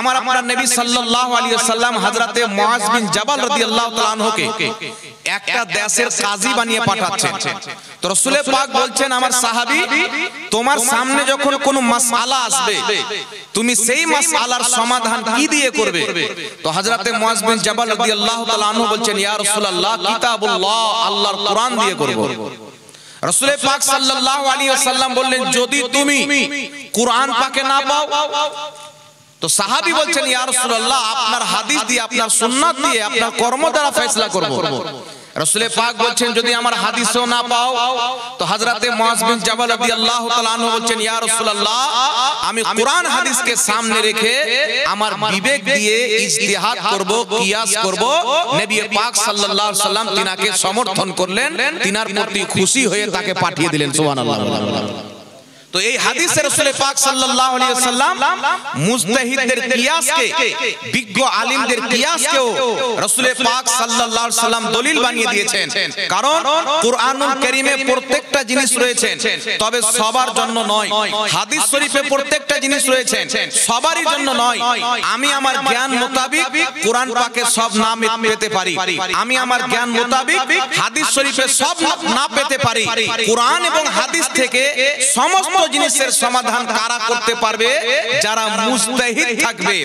আমার আপনার নবী সাল্লাল্লাহু আলাইহি ওয়াসাল্লাম হযরতে মুআজ বিন জাবাল রাদিয়াল্লাহু তাআলা আনহুকে একটা দেশের কাজী বানিয়ে পাঠাচ্ছেন। তো রাসূল পাক বলছেন, আমার সাহাবী, তোমার সামনে যখন কোনো মাসআলা আসবে তুমি সেই মাসআলার সমাধান কি দিয়ে করবে? তো হযরতে মুআজ বিন জাবাল রাদিয়াল্লাহু তাআলা আনহু বলছেন, ইয়া রাসূলুল্লাহ, কিতাবুল্লাহ, আল্লাহর কোরআন দিয়ে করব। রাসূল পাক সাল্লাল্লাহু আলাইহি ওয়াসাল্লাম বললেন, যদি তুমি কোরআন পাকে না পাও? তো সাহাবী বলছেন, ইয়া রাসূলুল্লাহ, আপনার হাদিস দিয়ে, আপনার সুন্নাত দিয়ে, আপনার কর্ম দ্বারা ফয়সালা করব। রাসূল পাক বলছেন, যদি আমার হাদিসও না পাও? তো হযরতে মুআজ বিন জাবাল রাদিয়াল্লাহু তাআলা আনহু বলছেন, ইয়া রাসূলুল্লাহ, আমি কোরআন হাদিসকে সামনে রেখে আমার বিবেক দিয়ে ইজতিহাদ করব, কিয়াস করব। নবী পাক সাল্লাল্লাহু আলাইহি ওয়াসাল্লাম তিনাকে সমর্থন করলেন, তিনার প্রতি খুশি হয়ে তাকে পাঠিয়ে দিলেন। সুবহানাল্লাহ। তো এই হাদিসে রাসূল পাক সাল্লাল্লাহু আলাইহি ওয়াসাল্লাম মুজতাহিদদের কিয়াসকে, বিজ্ঞ আলিমদের কিয়াসকেও রাসূল পাক সাল্লাল্লাহু আলাইহি ওয়াসাল্লাম দলিল বানিয়ে দিয়েছেন। কারণ কুরআনুল কারীমে প্রত্যেকটা জিনিস রয়েছে, তবে সবার জন্য নয়। হাদিস শরীফে প্রত্যেকটা জিনিস রয়েছে, সবারই জন্য নয়। আমি আমার জ্ঞান মোতাবেক কুরআন পাকে সব নাম পেতে পারি, আমি আমার জ্ঞান মোতাবেক হাদিস শরীফে সব না পেতে পারি। কুরআন এবং হাদিস থেকে সমস্ত জিনিসের সমাধান কারা করতে পারবে? যারা মুজতাহিদ থাকবে।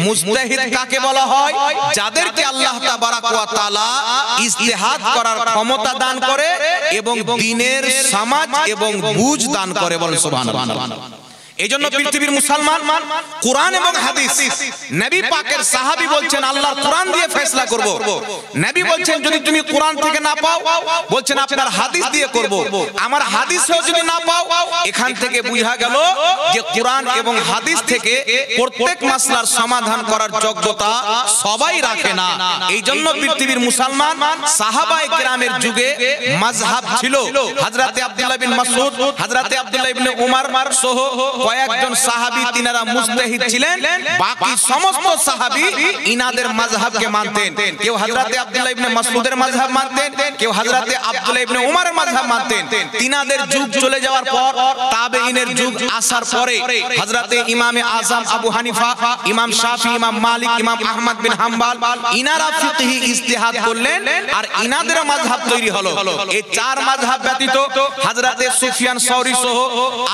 মুজতাহিদ কাকে বলা হয়? যাদেরকে আল্লাহ তাবারাক ওয়া তাআলা ইজতিহাদ করার ক্ষমতা দান করে এবং দ্বীনের সমাজ এবং বুঝ দান করে। বলেন সুবহানাল্লাহ। এইজন্য পৃথিবীর মুসলমান কোরআন এবং হাদিস, নবী পাকের সাহাবী বলছেন, আল্লাহর কোরআন দিয়ে ফয়সালা করব। নবী বলছেন, যদি তুমি কোরআন থেকে না পাও, বলছেন আপনার হাদিস দিয়ে করব। আমার হাদিসেও যদি না পাও, এখান থেকে বোঝা গেল যে কোরআন এবং হাদিস থেকে প্রত্যেক মাসলার সমাধান করার যোগ্যতা সবাই রাখে না। এইজন্য পৃথিবীর মুসলমান সাহাবায়ে কেরামের যুগে মাযহাব ছিল। হযরতে আব্দুল্লাহ বিন মাসউদ, হযরতে আব্দুল্লাহ ইবনে উমর সহ কয়েকজন সাহাবী তিনারা মুজতাহিদ ছিলেন। বাকি সমস্ত সাহাবী ইনাদের মাযহাবকে মানতেন। কেউ হযরতে আব্দুল্লাহ ইবনে মাসউদের মাযহাব মানতেন, কেউ হযরতে আব্দুল্লাহ ইবনে উমরের মাযহাব মানতেন। তিনাদের যুগ চলে যাওয়ার পর, তাবেঈনের যুগ আসার পরে হযরতে ইমামে আযম আবু হানিফা, ইমাম শাফি, ইমাম মালিক, ইমাম আহমদ বিন হাম্বল, ইনারা ফিকহি ইজতিহাদ করলেন আর ইনাদের মাযহাব তৈরি হলো। এই চার মাযহাব ব্যতীত হযরতে সুফিয়ান সাওরী সহ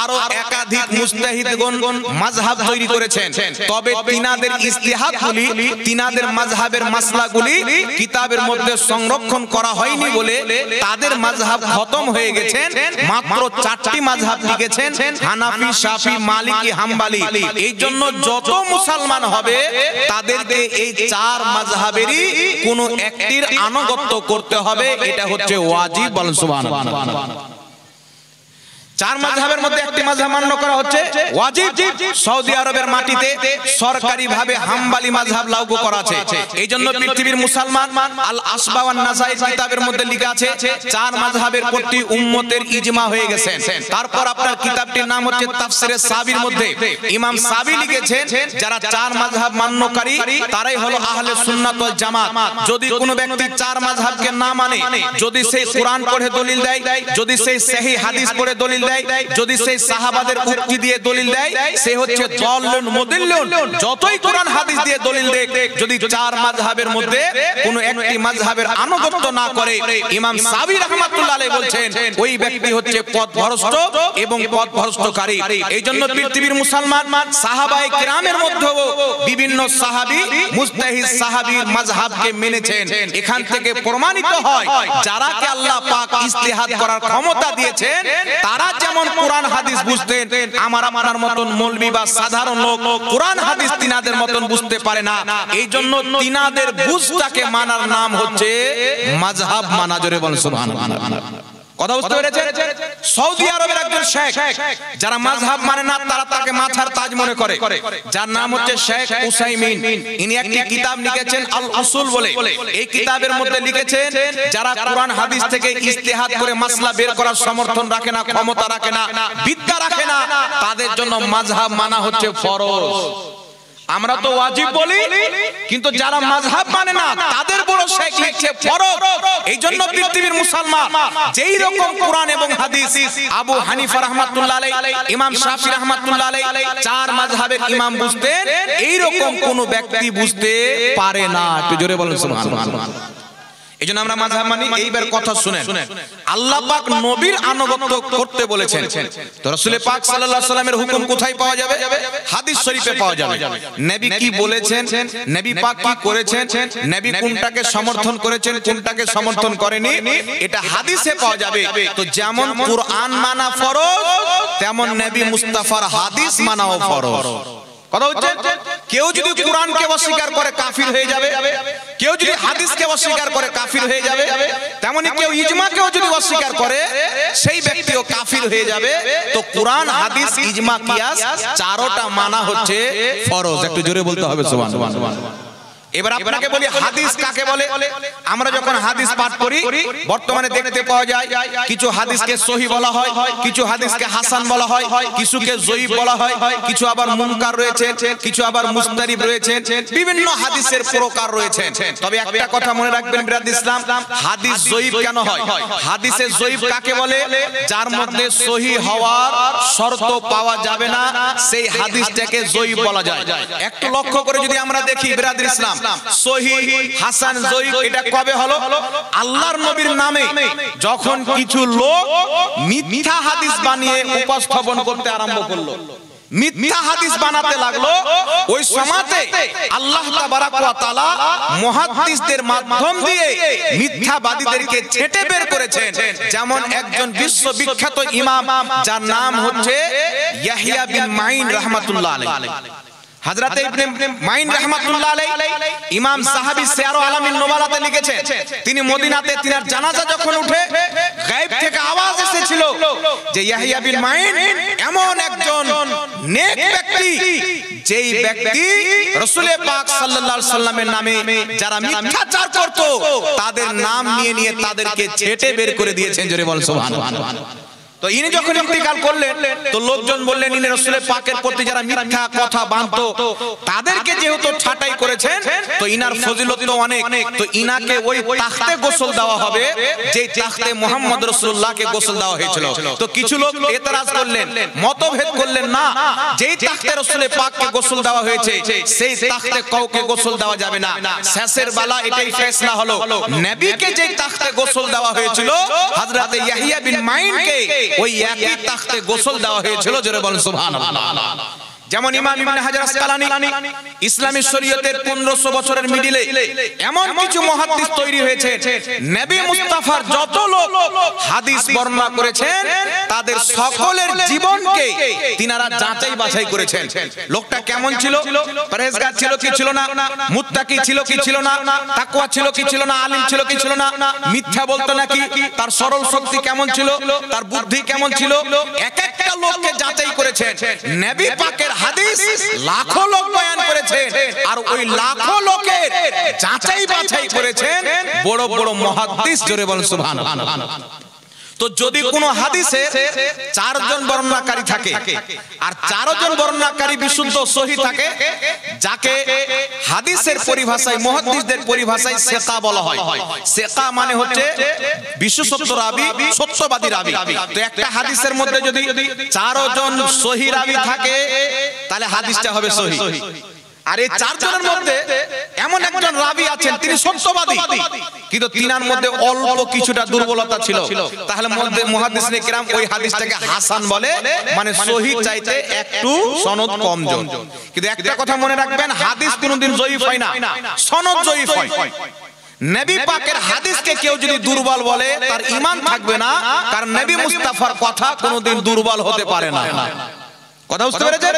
আরো একাধিক মুজতাহিদগণ মাযহাব তৈরি করেছেন। তবে তিনাদের ইজতিহাদগুলি, তিনাদের মাযহাবের মাসলাগুলি কিতাবের মধ্যে সংরক্ষণ করা হয়নি বলে তাদের মাযহাব খতম হয়ে গেছে। মাত্র চারটি মাযহাব লিখেছেন, হানাফি, শাফি, মালিকি, হাম্বলি। এই জন্য যত মুসলমান হবে তাদেরকে এই চার মাযহাবেরই কোন একটির আনুগত্য করতে হবে। এটা হচ্ছে ওয়াজিব। বলেন সুবহানাল্লাহ। চার মাযহাবের মধ্যে একটি মাযহাব মান্য করা হচ্ছে ওয়াজিব। সৌদি আরবের মাটিতে সরকারি ভাবে হাম্বলি মাযহাব লাগু করা আছে। এইজন্য পৃথিবীর মুসলমান আল আসবা ওয়ান নাসাই কিতাবের মধ্যে লেখা আছে চার মাযহাবের প্রতি উম্মতের ইজমা হয়ে গেছে। তারপর আপনার কিতাবটির নাম হচ্ছে তাফসিরে সাবির মধ্যে ইমাম সাবি লিখেছেন, যারা চার মাযহাব মান্যকারী তারাই হলো আহলে সুন্নাত ওয়াল জামাত। যদি কোনো ব্যক্তি চার মাযহাবকে না মানে, যদি সে কোরআন পড়ে দলিল দেয়, যদি সে সহিহ হাদিস পড়ে দলিল দেয়, যদি সেই সাহাবাদের উক্তি দিয়ে দলিল দেয়, সে হচ্ছে দাল্লুন মুদিল্লুন। যতই কোরআন হাদিস দিয়ে দলিল দেয়, যদি চার মাযহাবের মধ্যে কোনো একটি মাযহাবের আনুগত্য না করে, ইমাম সাবি রাহমাতুল্লাহ আলাইহি বলছেন ওই ব্যক্তি হচ্ছে পথভ্রষ্ট এবং পথভ্রষ্টকারী। এইজন্য পৃথিবীর মুসলমান সাহাবায়ে কেরামের মধ্যেও বিভিন্ন সাহাবী মুজতাহিদ সাহাবীর মাযহাবকে মেনেছেন। এখান থেকে প্রমাণিত হয় যারাকে আল্লাহ পাক ইজতিহাদ করার ক্ষমতা দিয়েছেন, তারা যেমন কোরআন হাদিস বুঝতেন, আমার মতন মৌলবি বা সাধারণ লোক কোরআন হাদিস তিনাদের মতন বুঝতে পারে না। এই জন্য তিনাদের বুঝটাকে মানার নাম হচ্ছে মাযহাব মানা। জোরে বলেন সুবহানাল্লাহ। কথা বুঝতে পেরেছেন? সৌদি আরবের একজন শেখ, যারা মাযহাব মানে না তারা তাকে মাথার তাজ মনে করে, যার নাম হচ্ছে শেখ উসাইমিন। ইনি একটি কিতাব লিখেছেন আল উসুল বলে। এই কিতাবের মধ্যে লিখেছেন যারা কোরআন হাদিস থেকে ইজতিহাদ করে মাসলা বের করার সমর্থন রাখে না, ক্ষমতা রাখে না, বিদ্যা রাখে না, তাদের জন্য মাযহাব মানা হচ্ছে ফরজ। আমরা তো ওয়াজিব বলি, কিন্তু যারা মাযহাব মানে না তাদের বড় শেখ লিখছে ফরজ। এইজন্য পৃথিবীর মুসলমান যেই রকম কোরআন এবং হাদিস আবু হানিফা রাহমাতুল্লাহ আলাইহি, ইমাম শাফি রাহমাতুল্লাহ আলাইহি চার মাযহাবের ইমাম বুঝতেন, এই রকম কোন ব্যক্তি বুঝতে পারে না। একটু জোরে বলেন সুবহানাল্লাহ। এইজন্য আমরা মাযহাব মানি। এইবার কথা শুনেন, আল্লাহ পাক নবীর আনুগত্য করতে বলেছেন, তো রাসূল পাক সাল্লাল্লাহু আলাইহি সাল্লামের হুকুম কোথায় পাওয়া যাবে? হাদিস শরীফে পাওয়া যাবে। নবী কি বলেছেন, নবী পাক কি করেছেন, নবী কোনটাকে সমর্থন করেছেন, কোনটাকে সমর্থন করেনি, এটা হাদিসে পাওয়া যাবে। তো যেমন কুরআন মানা ফরজ, তেমন নবী মুস্তাফার হাদিস মানাও ফরজ। কথা হচ্ছে, কেউ যদি কোরআনকে অস্বীকার করে কাফির হয়ে যাবে, কেউ যদি হাদিসকে অস্বীকার করে কাফির হয়ে যাবে, তেমনি কেউ ইজমাকেও যদি অস্বীকার করে সেই ব্যক্তিও কাফির হয়ে যাবে। তো কোরআন, হাদিস, ইজমা, কিয়াস চারোটা মানা হচ্ছে ফরজ। একটু জোরে বলতে হবে সুবহানাল্লাহ। এবার আপনাকে বলি হাদিস কাকে বলে। আমরা যখন হাদিস পাঠ করি বর্তমানে দেখতে পাওয়া যায় কিছু হাদিসকে সহিহ বলা হয়, কিছু হাদিসকে হাসান বলা হয়, কিছুকে যঈফ বলা হয়, কিছু আবার মুনকার রয়েছে, কিছু আবার মুস্তারিব রয়েছে, বিভিন্ন হাদিসের প্রকার রয়েছে। তবে একটা কথা মনে রাখবেন বিরাদ ইসলাম, হাদিস যঈফ কেন হয়? হাদিসে যঈফ কাকে বলে? যার মধ্যে সহিহ হওয়ার শর্ত পাওয়া যাবে না, সেই হাদিসটাকে যঈফ বলা যায়। একটু লক্ষ্য করে যদি আমরা দেখি বিরাদ ইসলাম, সহিহ, হাসান, যঈফ এটা কবে হলো? আল্লাহর নবীর নামে যখন কিছু লোক মিথ্যা হাদিস বানিয়ে উপস্থাপন করতে আরম্ভ করলো, মিথ্যা হাদিস বানাতে লাগলো, ওই সময়তে আল্লাহ তাবারাক ওয়া তাআলা মুহাদ্দিসদের মাধ্যম দিয়ে মিথ্যাবাদীদেরকে ছেঁটে বের করেছেন। যেমন একজন বিশ্ববিখ্যাত ইমাম যার নাম হচ্ছে ইয়াহইয়া বিন মাইন রাহমাতুল্লাহ আলাইহি, হযরত ইবনে মাইন রাহমাতুল্লাহ আলাইহি ইমাম সাহাবী সিয়ার আলামিন নুবালাতে লিখেছেন, তিনি মদিনাতে তিনার জানাজা যখন উঠে গায়েব থেকে আওয়াজ এসেছিল যে ইয়াহইয়া বিন মাইন এমন একজন নেক ব্যক্তি, যেই ব্যক্তি রাসূল পাক সাল্লাল্লাহু আলাইহি সাল্লামের নামে যারা মিথ্যাচার করত তাদের নাম নিয়ে নিয়ে তাদেরকে ছেঁটে বের করে দিয়েছেন। জোরে বল সুবহানাল্লাহ। তো ইনি যখন ইন্তেকাল করলেন তো লোকজন বললেন ইনি রাসূল পাকের প্রতি যারা মিথ্যা কথা বানতো তাদেরকে যেহেতু ছাঁটাই করেছেন তো ইনার ফজিলত তো অনেক, তো ইনাকে ওই তাখতে গোসল দেওয়া হবে যেই তাখতে মুহাম্মদ রাসূলুল্লাহকে গোসল দেওয়া হয়েছিল। তো কিছু লোক এতরাজ করলেন, মতভেদ করলেন, না, যেই তাখতে রাসূল পাককে গোসল দেওয়া হয়েছে সেই তাখতে কাউকে গোসল দেওয়া যাবে না। শেষের বেলা এটাই ফয়সালা হলো, নবীকে যেই তাখতে গোসল দেওয়া হয়েছিল হযরত ইয়াহইয়া বিন মাইনকে ওই একই তাখতে গোসল দেওয়া হয়েছিল। জোরে বলেন সুবহানাল্লাহ। যেমন ইমাম ইবনে হাজার আসকালানী ইসলামী শরীয়তের 1500 বছরের মিডিলে এমন কিছু মুহাদ্দিস তৈরি হয়েছে, নবী মুস্তাফার যত লোক হাদিস বর্ণনা করেছেন তাদের সকলের জীবনকে তিনারা যাচাই বাছাই করেছেন। লোকটা কেমন ছিল, পরহেজগার ছিল কি ছিল না, মুত্তাকি ছিল কি ছিল না, তাকওয়া ছিল কি ছিল না, আলিম ছিল কি ছিল না, মিথ্যা বলতো নাকি, তার সরল শক্তি কেমন ছিল, তার বুদ্ধি কেমন ছিল, এক একটা লোককে যাচাই করেছেন। নবী পাকের হাদিস লাখো লোক বয়ান করেছেন আর ওই লাখো লোকের যাচাই বাছাই করেছেন বড় বড় মুহাদ্দিস। জোরে বলেন সুবহানাল্লাহ। তো যদি কোনো হাদিসে চারজন বর্ণনাকারী থাকে আর চারজন বর্ণনাকারী বিশুদ্ধ সহিহ থাকে, যাকে হাদিসের পরিভাষায় মুহাদ্দিসদের পরিভাষায় সিকা বলা হয়। সিকা মানে হচ্ছে বিশুদ্ধ রাবী, সত্যবাদী রাবী। তো একটা হাদিসের মধ্যে যদি চারজন সহিহ রাবী থাকে তাহলে হাদিসটা হবে সহিহ। আর এই চারজনের মধ্যে এমন একজন রাবী আছেন তিনি সত্যবাদী, কিন্তু তিনার মধ্যে অল্প কিছুটা দুর্বলতা ছিল, তাহলে মধ্যে মুহাদ্দিসিনে কিরাম ওই হাদিসটাকে হাসান বলে, মানে সহিহ চাইতে একটু সনদ কমজোর। কিন্তু একটা কথা মনে রাখবেন, হাদিস কোনোদিন যঈফ হয় না, সনদ যঈফ হয়। নবী পাকের হাদিসকে কেউ যদি দুর্বল বলে তার ঈমান থাকবে না, কারণ নবী মুস্তাফার কথা কোনোদিন দুর্বল হতে পারে না। কথা বুঝতে পেরেছেন?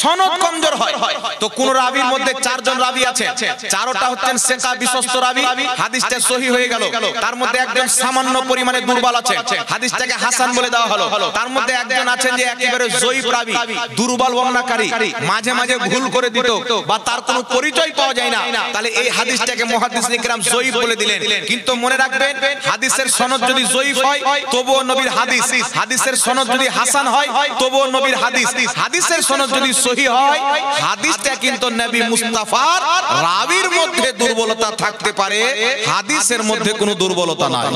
সনদ কমজোর হয়। তো কোন রাবীর মধ্যে চারজন রাবী আছে, চারটা হচ্ছেন সিকা বিশ্বস্ত রাবী, হাদিসটা সহিহ হয়ে গেল। তার মধ্যে একজন সামান্য পরিমাণে দুর্বল আছে, হাদিসটাকে হাসান বলে দেওয়া হলো। তার মধ্যে একজন আছেন যে একেবারে যঈফ রাবী, দুর্বল বর্ণনাকারী, মাঝে মাঝে ভুল করে দিত বা তার কোনো পরিচয় পাওয়া যায় না, তাহলে এই হাদিসটাকে মুহাদ্দিসিনে কিরাম যঈফ বলে দিলেন। কিন্তু মনে রাখবেন, হাদিসের সনদ যদি যঈফ হয় তবুও নবীর হাদিস, হাদিসের সনদ যদি হাসান হয় তবুও নবীর হাদিস। হাদিসের সনদ যদি সহি হয়, হাদিসটা কিন্তু নবী মুস্তাফার রাবির মধ্যে দুর্বলতা থাকতে পারে, হাদিসের মধ্যে কোনো দুর্বলতা নাই।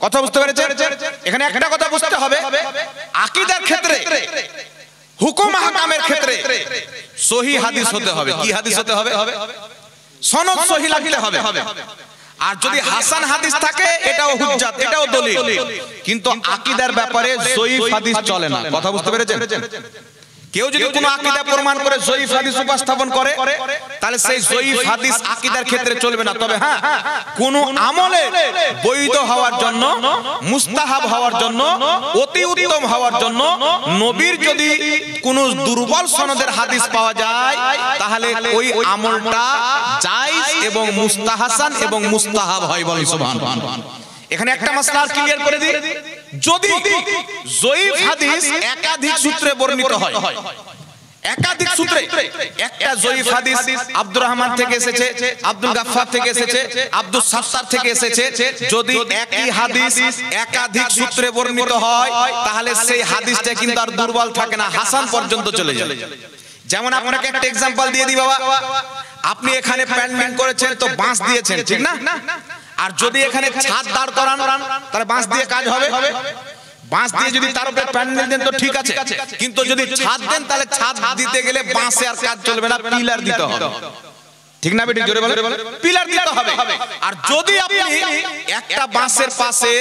কথা বুঝতে পেরেছেন? এখানে একটা কথা বুঝতে হবে, আকীদার ক্ষেত্রে, হুকুম আহকামের ক্ষেত্রে সহি হাদিস হতে হবে। কি হাদিস হতে হবে? সনদ সহি লাগতে হবে। আর যদি হাসান হাদিস থাকে এটাও হুজ্জাত, এটাও দলিল, কিন্তু আকীদার ব্যাপারে যঈফ হাদিস চলে না। কথা বুঝতে পেরেছেন? কেউ যদি কোনো আকীদা প্রমাণ করে যঈফ হাদিস উপস্থাপন করে, তাহলে সেই যঈফ হাদিস আকীদার ক্ষেত্রে চলবে না। তবে হ্যাঁ, কোন আমলে বৈধ হওয়ার জন্য, মুস্তাহাব হওয়ার জন্য, অতি উত্তম হওয়ার জন্য নবীর যদি কোনো দুর্বল সনদের হাদিস পাওয়া যায়, তাহলে ওই আমলটা জায়েজ এবং মুস্তাহাসান এবং মুস্তাহাব হয়। বলেন সুবহানাল্লাহ। এখানে একটা মাসলা ক্লিয়ার করে দিই, যদি যঈফ হাদিস একাধিক সূত্রে বর্ণিত হয়, একাধিক সূত্রে, একটা যঈফ হাদিস আব্দুর রহমান থেকে এসেছে, আব্দুল গাফফার থেকে এসেছে, আব্দুস সাত্তার থেকে এসেছে, যদি একই হাদিস একাধিক সূত্রে বর্ণিত হয়, তাহলে সেই হাদিসটা কিন্তু আর দুর্বল থাকে না, হাসান পর্যন্ত চলে যায়। যেমন আপনাকে একটা এক্সাম্পল দিয়ে দিই বাবা, আপনি এখানে প্যান্ডিং করেছেন তো বাঁশ দিয়েছেন, ঠিক না? আর যদি এখানে ছাদ দাঁড় করান, তাহলে বাঁশ দিয়ে কাজ হবে? বাঁশ দিয়ে যদি তার উপরে প্যান্ডেল দেন তো ঠিক আছে, কিন্তু যদি ছাদ দেন তাহলে ছাদ দিতে গেলে বাঁশে আর কাজ চলবে না, পিলার দিতে হবে। ঠিক না বেটি? জোরে বলেন। পিলার দিতে হবে। আর যদি আপনি একটা বাঁশের পাশে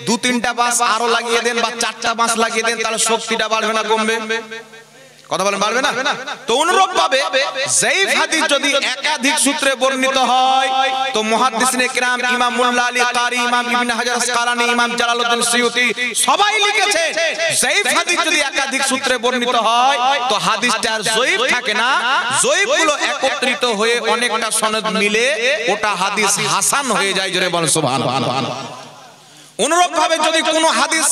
দু তিনটা বাঁশ আরো লাগিয়ে দেন বা চারটা বাঁশ লাগিয়ে দেন, তাহলে শক্তিটা বাড়বে না কমবে? কথা বলেন, বাড়বে না? তো অনুরূপ ভাবে যঈফ হাদিস যদি একাধিক সূত্রে বর্ণিত হয়, তো মুহাদ্দিসিনে কিরাম, ইমাম মুল্লা আলী কারি, ইমাম ইবনে হাজার আসকালানী, ইমাম জালালউদ্দিন সুয়ুতী সবাই লিখেছে, যঈফ হাদিস যদি একাধিক সূত্রে বর্ণিত হয়, তো হাদিসটা আর যঈফ থাকে না, যঈফ গুলো একত্রিত হয়ে অনেকটা সনদ মিলে ওটা হাদিস হাসান হয়ে যায়। জোরে বলেন সুবহানাল্লাহ। অনুরূপ ভাবে যদি কোনো হাদিস,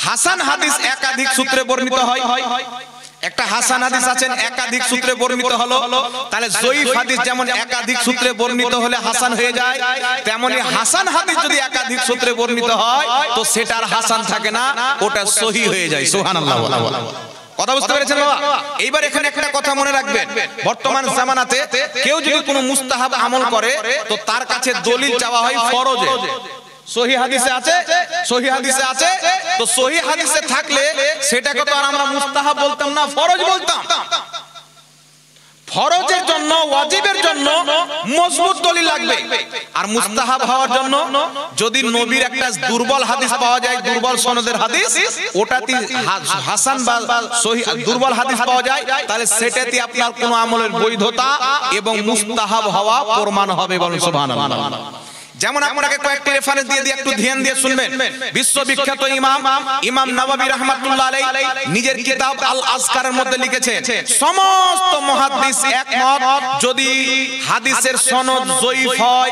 হাসান হাদিস একাধিক সূত্রে বর্ণিত হয়, একটা হাসান হাদিস আছেন একাধিক সূত্রে বর্ণিত হলো, তাহলে যঈফ হাদিস যেমন একাধিক সূত্রে বর্ণিত হলে হাসান হয়ে যায়, তেমনি হাসান হাদিস যদি একাধিক সূত্রে বর্ণিত হয়, তো সেটার হাসান থাকে না, ওটা সহি হয়ে যায়। সুবহানাল্লাহ। কথা বুঝতে পেরেছেন বাবা? এইবার এখানে একটা কথা মনে রাখবেন, বর্তমান জামানাতে কেউ যদি কোনো মুস্তাহাব আমল করে, তো তার কাছে দলিল চাওয়া হয় ফরজে। সহি হাদিসে আছে, সহি হাদিসে আছে, তো সহি হাদিসে থাকলে সেটাকে তো আর আমরা মুস্তাহাব বলতাম না, ফরজ বলতাম। ফরজের জন্য, ওয়াজিবের জন্য মজবুত দলিল লাগবে। আর মুস্তাহাব হওয়ার জন্য যদি নবীর একটা দুর্বল হাদিস পাওয়া যায়, দুর্বল সনদের হাদিস, ওটাতে হাসান বা সহি দুর্বল হাদিস পাওয়া যায়, তাহলে সেটাতে আপনার কোনো আমলের বৈধতা এবং মুস্তাহাব হওয়া প্রমাণ হবে। বলেন সুবহানাল্লাহ। যেমন আপনাকে কয়েকটি রেফারেন্স দিয়ে দিয়ে একটু ধ্যান দিয়ে শুনবেন। বিশ্ববিখ্যাত ইমাম নববী রাহমাতুল্লাহ আলাইহি নিজের কিতাব আল আযকারের মধ্যে লিখেছেন, সমস্ত মুহাদ্দিস একমত, যদি হাদিসের সনদ যঈফ হয়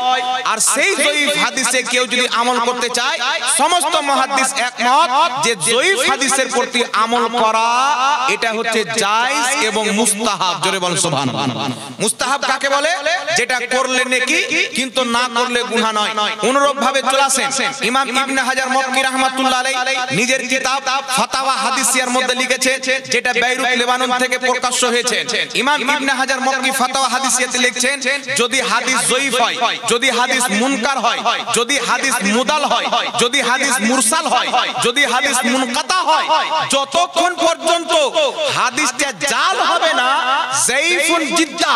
আর সেই যঈফ হাদিসে কেউ যদি আমল করতে চায়, সমস্ত মুহাদ্দিস একমত যে যঈফ হাদিসের প্রতি আমল করা এটা হচ্ছে জায়েজ এবং মুস্তাহাব। জোরে বলেন সুবহানাল্লাহ। মুস্তাহাব কাকে বলে? যেটা করলে নেকি কিন্তু না করলে গুনাহ। অনুরূপ ভাবে চলে আসেন ইমাম ইবনে হাজার মক্কি রাহমাতুল্লাহ আলাইহি নিজের কিতাব ফাতাওয়া হাদিসিয়ার মধ্যে লিখেছে, যেটা বেইরুত লেবানন থেকে প্রকাশ হয়েছে। ইমাম ইবনে হাজার মক্কি ফাতাওয়া হাদিসিয়াতে লিখছেন, যদি হাদিস যঈফ হয়, যদি হাদিস মুনকার হয়, যদি হাদিস মুদাল হয়, যদি হাদিস মুরসাল হয়, যদি হাদিস মুনকাতা হয়, যতক্ষণ পর্যন্ত হাদিসটা জাল হবে না, যায়ফুন জিদ্দা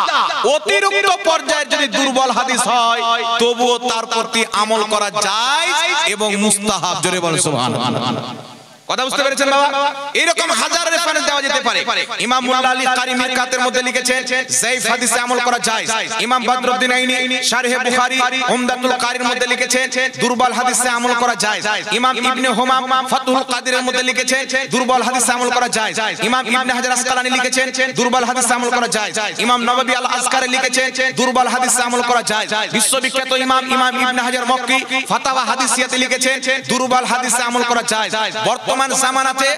অতিরিক্ত পর্যায়ে যদি দুর্বল হাদিস হয়, তবুও তার প্রতি আমল করা যায় এবং মুস্তাহাব। জোরে বলেন সুবহানাল্লাহ। কথা বুঝতে পেরেছেন বাবা? এরকম হাজার রেফারেন্স দেওয়া যেতে পারে। ইমাম মুল্লা আলী কারি মিরকাতের মধ্যে লিখেছেন যায়ফ হাদিসে আমল করা যায়। ইমাম বদরুদ্দিন আইনি শারহে বুখারী উমদাতুল কারির মধ্যে লিখেছেন দুর্বল হাদিসে আমল করা যায়। ইমাম ইবনে হুমাম ফাতুহুল কাদিরের মধ্যে লিখেছেন দুর্বল হাদিসে আমল করা যায়। ইমাম ইবনে হাজার আসকালানী লিখেছেন দুর্বল হাদিসে আমল করা যায়। ইমাম নববী আল আযকারে লিখেছেন দুর্বল হাদিসে আমল করা যায়। বিশ্ববিখ্যাত ইমাম ইবনে হাজার মক্কি ফাতাওয়া হাদিসিয়াতে লিখেছেন দুর্বল হাদিসে আমল করা যায়। বর্তমান বর্তমান জামানাতে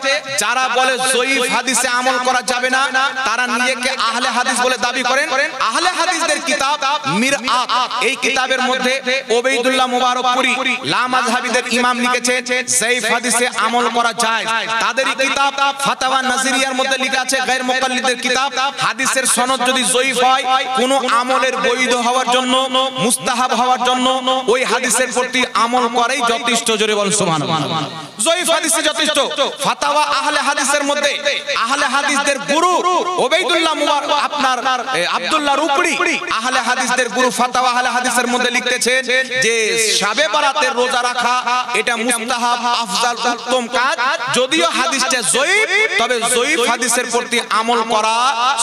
যারা বলে জয়ীফ হাদিসে আমল করা যাবে না, তারা নিজেকে আহলে হাদিস বলে দাবি করেন। আহলে হাদিসদের কিতাব মিরআত, এই কিতাবের মধ্যে ওবাইদুল্লাহ মুবারকপুরি লা মাযহাবিদের ইমাম লিখেছেন জয়ীফ হাদিসে আমল করা যায়। তাদেরই কিতাব ফাতাওয়া নাজিরিয়ার মধ্যে লেখা আছে গায়র মুকাল্লিদের কিতাব, হাদিসের সনদ যদি জয়ীফ হয় কোন আমলের বৈধ হওয়ার জন্য, মুস্তাহাব হওয়ার জন্য ওই হাদিসের প্রতি আমল করাই যথেষ্ট। জোরে বলুন সুবহানাল্লাহ। জয়ীফ হাদিসে যথেষ্ট। ফাতাওয়া আহলে হাদিসের মধ্যে আহলে হাদিসদের গুরু ওবাইদুল্লাহ মুবারক আপনার আব্দুল্লাহ রুকড়ি আহলে হাদিসদের গুরু ফাতাওয়া আহলে হাদিসের মধ্যে লিখতেছেন যে শাবে বারাতের রোজা রাখা এটা মুস্তাহাব, আফজাল, উত্তম কাজ। যদিও হাদিসটা জয়ীফ, তবে জয়ীফ হাদিসের প্রতি আমল করা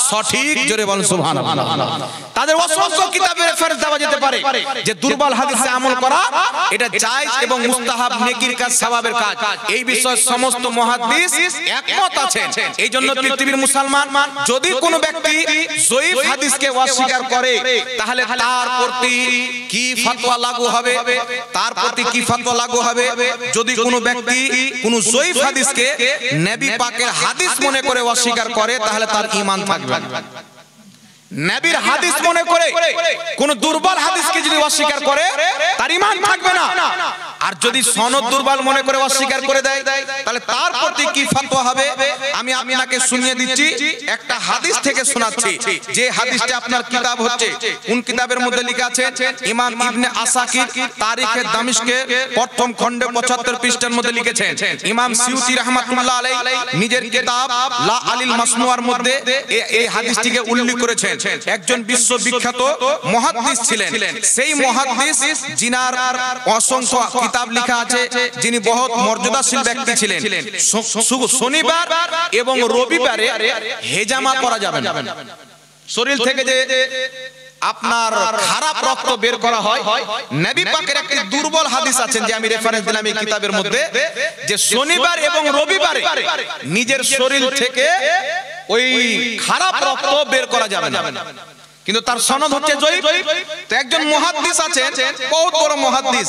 সঠিক। জোরে বলুন সুবহানাল্লাহ। তাদের অসংখ্য কিতাবে রেফারেন্স দেওয়া যেতে পারে যে দুর্বল হাদিসে আমল করা এটা জায়েজ এবং মুস্তাহাব, নেকির কাজ, সওয়াবের কাজ। এই বিষয়ে সমস্ত মুহাদ্দিস একমত আছেন। এইজন্য পৃথিবীর মুসলমান যদি কোনো ব্যক্তি জয়ীফ হাদিসকে অস্বীকার করে, তাহলে তার প্রতি কি ফতোয়া লাগু হবে? তার প্রতি কি ফতোয়া লাগু হবে? যদি কোনো ব্যক্তি কোনো জয়ীফ হাদিসকে নবী পাকের হাদিস মনে করে অস্বীকার করে, তাহলে তার ঈমান থাকবে না। নবীর হাদিস মনে করে কোন দুর্বল হাদিসকে যদি অস্বীকার করে, তার ঈমান থাকবে না। আর যদি সনদ দুর্বল মনে করে অস্বীকার করে দেয়, তাহলে তার প্রতি কি ফতোয়া হবে আমি আপনাকে শুনিয়ে দিচ্ছি। একটা হাদিস থেকে শোনাচ্ছি, যে হাদিসটা আপনার কিতাব হচ্ছে, কোন কিতাবের মধ্যে লেখা আছে? ইমাম ইবনে আসাকির তারিখে দামিশকের প্রথম খণ্ডে 75 পৃষ্ঠার মধ্যে লিখেছেন। ইমাম সিউতি রাহমাতুল্লাহ আলাইহি নিজের কিতাব লা আলিল মাসনুয়ার মধ্যে এই হাদিসটিকে উল্লেখ করেছেন। একজন বিশ্ববিখ্যাত মুহাদ্দিস ছিলেন। সেই মুহাদ্দিস জিনার অসংখ্য কিতাব লেখা আছে, যিনি বহুত মর্যাদাশীল ব্যক্তি ছিলেন। শনিবার এবং রবিবারে হেজামা করা যাবে না। শরীর থেকে যে আপনার খারাপ রক্ত বের করা হয়, নবী পাকের একটি দুর্বল হাদিস আছে যে আমি রেফারেন্স দিলাম এই কিতাবের মধ্যে, যে শনিবার এবং রবিবারে নিজের শরীর থেকে ওই খারাপ রক্ত বের করা যাবে না। কিন্তু তার সনদ হচ্ছে জয়ীফ। তো একজন মুহাদ্দিস আছেন, বহুত বড় মুহাদ্দিস,